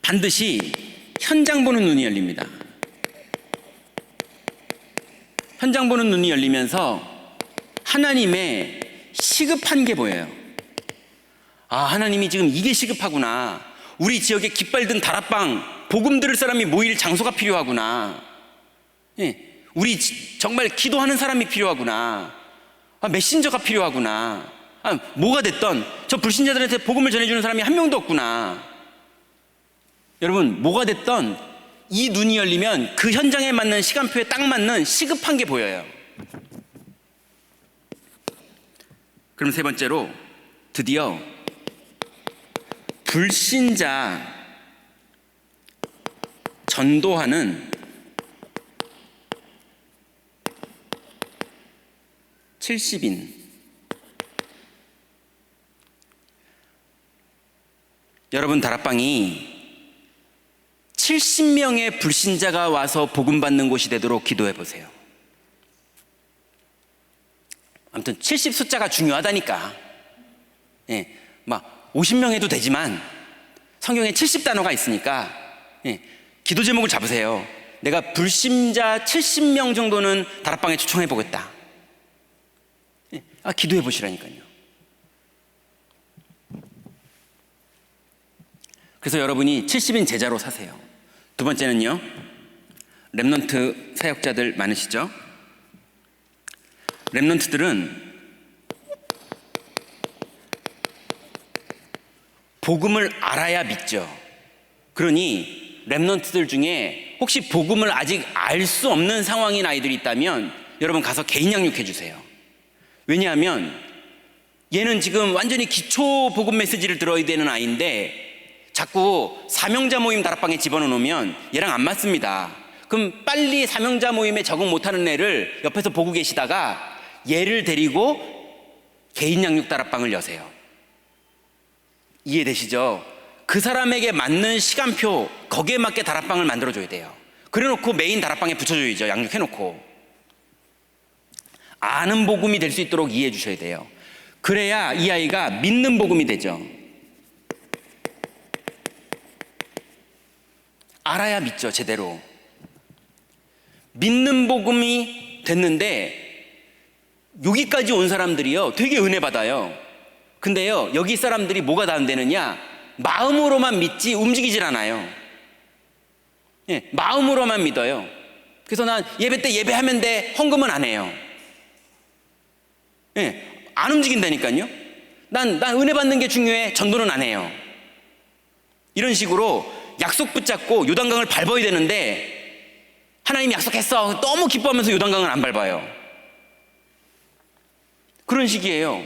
반드시 현장 보는 눈이 열립니다. 현장 보는 눈이 열리면서 하나님의 시급한 게 보여요. 아, 하나님이 지금 이게 시급하구나. 우리 지역에 깃발 든 다락방 복음 들을 사람이 모일 장소가 필요하구나. 우리 정말 기도하는 사람이 필요하구나. 메신저가 필요하구나. 뭐가 됐던 저 불신자들한테 복음을 전해주는 사람이 한 명도 없구나. 여러분 뭐가 됐던 이 눈이 열리면 그 현장에 맞는 시간표에 딱 맞는 시급한 게 보여요. 그럼 세 번째로 드디어 불신자 전도하는 70인. 여러분 다락방이 70명의 불신자가 와서 복음 받는 곳이 되도록 기도해 보세요. 아무튼 70 숫자가 중요하다니까. 막 50명 해도 되지만 성경에 70단어가 있으니까 기도 제목을 잡으세요. 내가 불신자 70명 정도는 다락방에 초청해 보겠다. 기도해 보시라니까요. 그래서 여러분이 70인 제자로 사세요. 두 번째는요, 렘넌트 사역자들 많으시죠? 렘넌트들은 복음을 알아야 믿죠. 그러니 렘넌트들 중에 혹시 복음을 아직 알 수 없는 상황인 아이들이 있다면 여러분 가서 개인 양육해 주세요. 왜냐하면 얘는 지금 완전히 기초 복음 메시지를 들어야 되는 아이인데 자꾸 사명자 모임 다락방에 집어넣으면 얘랑 안 맞습니다. 그럼 빨리 사명자 모임에 적응 못하는 애를 옆에서 보고 계시다가 얘를 데리고 개인 양육 다락방을 여세요. 이해되시죠? 그 사람에게 맞는 시간표, 거기에 맞게 다락방을 만들어줘야 돼요. 그래놓고 메인 다락방에 붙여줘야죠. 양육해놓고. 아는 복음이 될 수 있도록 이해해 주셔야 돼요. 그래야 이 아이가 믿는 복음이 되죠. 알아야 믿죠, 제대로. 믿는 복음이 됐는데 여기까지 온 사람들이요 되게 은혜 받아요. 근데요 여기 사람들이 뭐가 다 안 되느냐, 마음으로만 믿지 움직이질 않아요. 마음으로만 믿어요. 그래서 난 예배 때 예배하면 돼, 헌금은 안 해요. 안 움직인다니까요. 난 은혜 받는 게 중요해, 전도는 안 해요. 이런 식으로 약속 붙잡고 요단강을 밟아야 되는데 하나님이 약속했어 너무 기뻐하면서 요단강을 안 밟아요. 그런 식이에요.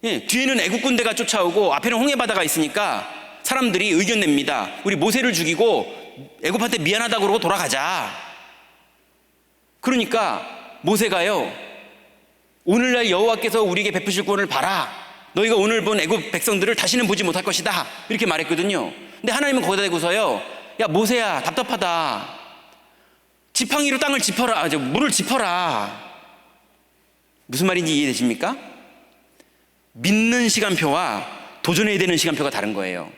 뒤에는 애국 군대가 쫓아오고 앞에는 홍해바다가 있으니까 사람들이 의견 냅니다. 우리 모세를 죽이고 애국한테 미안하다고 그러고 돌아가자. 그러니까 모세가요, 오늘날 여호와께서 우리에게 베푸실 구원을 봐라. 너희가 오늘 본 애국 백성들을 다시는 보지 못할 것이다. 이렇게 말했거든요. 근데 하나님은 거기다 대고서요, 야 모세야 답답하다. 지팡이로 땅을 짚어라, 물을 짚어라. 무슨 말인지 이해되십니까? 믿는 시간표와 도전해야 되는 시간표가 다른 거예요.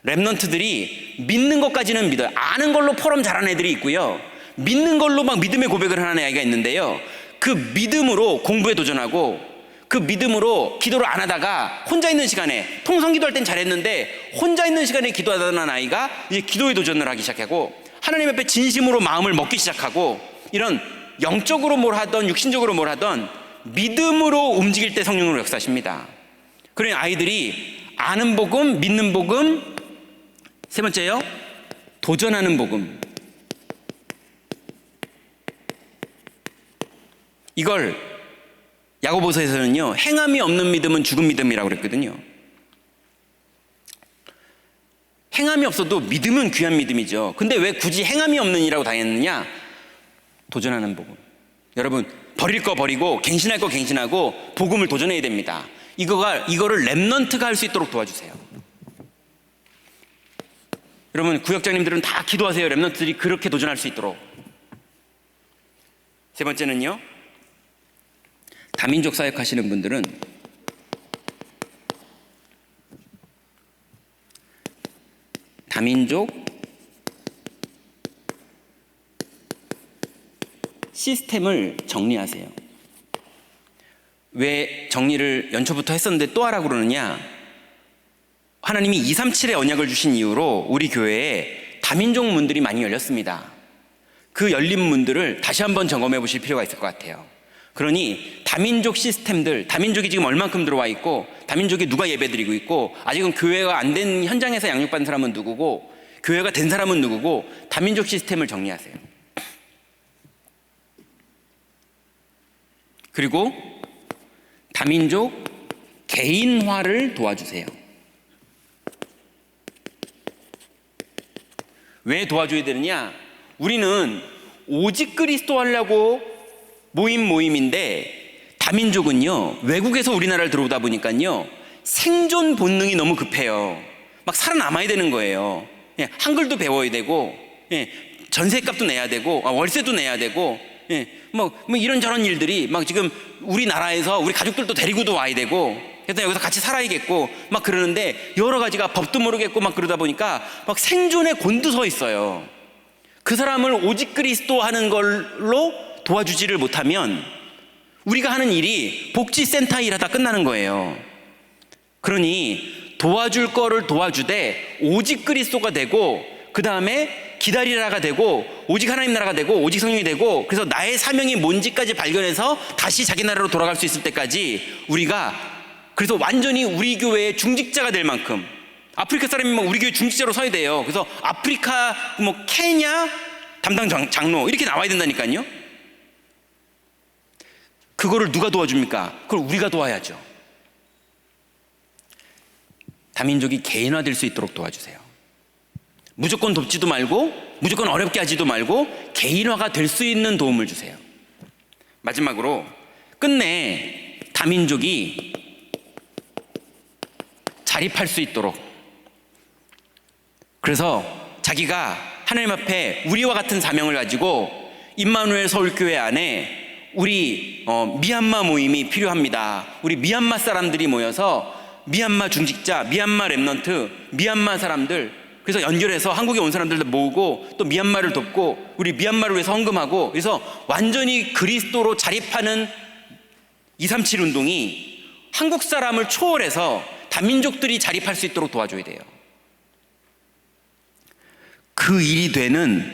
렘넌트들이 믿는 것까지는 믿어요. 아는 걸로 포럼 잘하는 애들이 있고요, 믿는 걸로 막 믿음의 고백을 하는 아이가 있는데요, 그 믿음으로 공부에 도전하고 그 믿음으로 기도를 안 하다가 혼자 있는 시간에, 통성 기도할 땐 잘했는데 혼자 있는 시간에 기도하던 아이가 이제 기도에 도전을 하기 시작하고 하나님 앞에 진심으로 마음을 먹기 시작하고, 이런 영적으로 뭘 하던 육신적으로 뭘 하던 믿음으로 움직일 때 성령으로 역사하십니다. 그런 아이들이 아는 복음, 믿는 복음, 세 번째요, 도전하는 복음. 이걸 야고보서에서는요, 행함이 없는 믿음은 죽은 믿음이라고 그랬거든요. 행함이 없어도 믿음은 귀한 믿음이죠. 근데 왜 굳이 행함이 없는 이라고 당했느냐? 도전하는 복음. 여러분, 버릴 거 버리고 갱신할 거 갱신하고 복음을 도전해야 됩니다. 이거를 렘넌트가 할 수 있도록 도와주세요. 여러분, 구역장님들은 다 기도하세요. 렘넌트들이 그렇게 도전할 수 있도록. 세 번째는요, 다민족 사역 하시는 분들은 다민족 시스템을 정리하세요. 왜 정리를 연초부터 했었는데 또 하라고 그러느냐? 하나님이 237의 언약을 주신 이후로 우리 교회에 다민족 문들이 많이 열렸습니다. 그 열린 문들을 다시 한번 점검해 보실 필요가 있을 것 같아요. 그러니 다민족 시스템들, 다민족이 지금 얼만큼 들어와 있고, 다민족이 누가 예배드리고 있고, 아직은 교회가 안 된 현장에서 양육받는 사람은 누구고, 교회가 된 사람은 누구고, 다민족 시스템을 정리하세요. 그리고 다민족 개인화를 도와주세요. 왜 도와줘야 되느냐? 우리는 오직 그리스도 하려고 모임인데, 다민족은요, 외국에서 우리나라를 들어오다 보니까요, 생존 본능이 너무 급해요. 막 살아남아야 되는 거예요. 한글도 배워야 되고, 전세값도 내야 되고, 월세도 내야 되고, 뭐 이런저런 일들이 막 지금 우리나라에서 우리 가족들도 데리고도 와야 되고, 그래서 여기서 같이 살아야겠고 막 그러는데, 여러 가지가 법도 모르겠고 막 그러다 보니까 막 생존에 곤두서 있어요. 그 사람을 오직 그리스도 하는 걸로 도와주지를 못하면 우리가 하는 일이 복지센터 일하다 끝나는 거예요. 그러니 도와줄 거를 도와주되 오직 그리스도가 되고, 그 다음에 기다리라가 되고, 오직 하나님 나라가 되고, 오직 성령이 되고, 그래서 나의 사명이 뭔지까지 발견해서 다시 자기 나라로 돌아갈 수 있을 때까지 우리가, 그래서 완전히 우리 교회의 중직자가 될 만큼, 아프리카 사람이 우리 교회 중직자로 서야 돼요. 그래서 아프리카 케냐 담당 장로 이렇게 나와야 된다니까요. 그거를 누가 도와줍니까? 그걸 우리가 도와야죠. 다민족이 개인화될 수 있도록 도와주세요. 무조건 돕지도 말고, 무조건 어렵게 하지도 말고, 개인화가 될 수 있는 도움을 주세요. 마지막으로 끝내 다민족이 자립할 수 있도록, 그래서 자기가 하나님 앞에 우리와 같은 사명을 가지고 임마누엘 서울교회 안에 우리 미얀마 모임이 필요합니다. 우리 미얀마 사람들이 모여서 미얀마 중직자, 미얀마 렘넌트, 미얀마 사람들, 그래서 연결해서 한국에 온 사람들도 모으고 또 미얀마를 돕고 우리 미얀마를 위해서 헌금하고, 그래서 완전히 그리스도로 자립하는 237 운동이 한국 사람을 초월해서 다민족들이 자립할 수 있도록 도와줘야 돼요. 그 일이 되는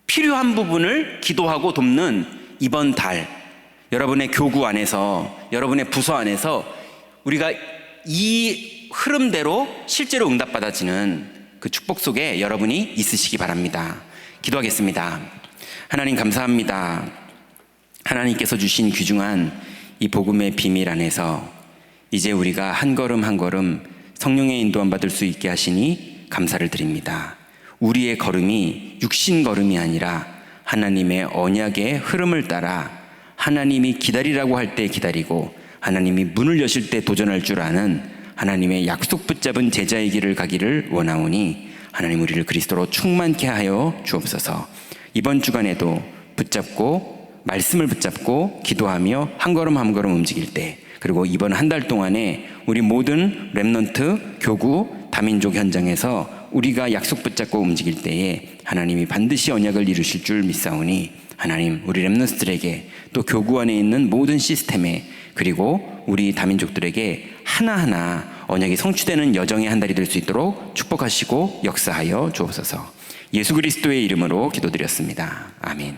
필요한 부분을 기도하고 돕는 이번 달, 여러분의 교구 안에서, 여러분의 부서 안에서 우리가 이 흐름대로 실제로 응답받아지는 그 축복 속에 여러분이 있으시기 바랍니다. 기도하겠습니다. 하나님 감사합니다. 하나님께서 주신 귀중한 이 복음의 비밀 안에서 이제 우리가 한 걸음 한 걸음 성령의 인도함 받을 수 있게 하시니 감사를 드립니다. 우리의 걸음이 육신 걸음이 아니라 하나님의 언약의 흐름을 따라 하나님이 기다리라고 할 때 기다리고, 하나님이 문을 여실 때 도전할 줄 아는 하나님의 약속 붙잡은 제자의 길을 가기를 원하오니, 하나님 우리를 그리스도로 충만케 하여 주옵소서. 이번 주간에도 붙잡고 말씀을 붙잡고 기도하며 한 걸음 한 걸음 움직일 때, 그리고 이번 한 달 동안에 우리 모든 렘넌트, 교구, 다민족 현장에서 우리가 약속 붙잡고 움직일 때에 하나님이 반드시 언약을 이루실 줄 믿사오니 하나님 우리 렘넌트들에게 또 교구 안에 있는 모든 시스템에 그리고 우리 다민족들에게 하나하나 언약이 성취되는 여정의 한 달이 될 수 있도록 축복하시고 역사하여 주옵소서. 예수 그리스도의 이름으로 기도드렸습니다. 아멘.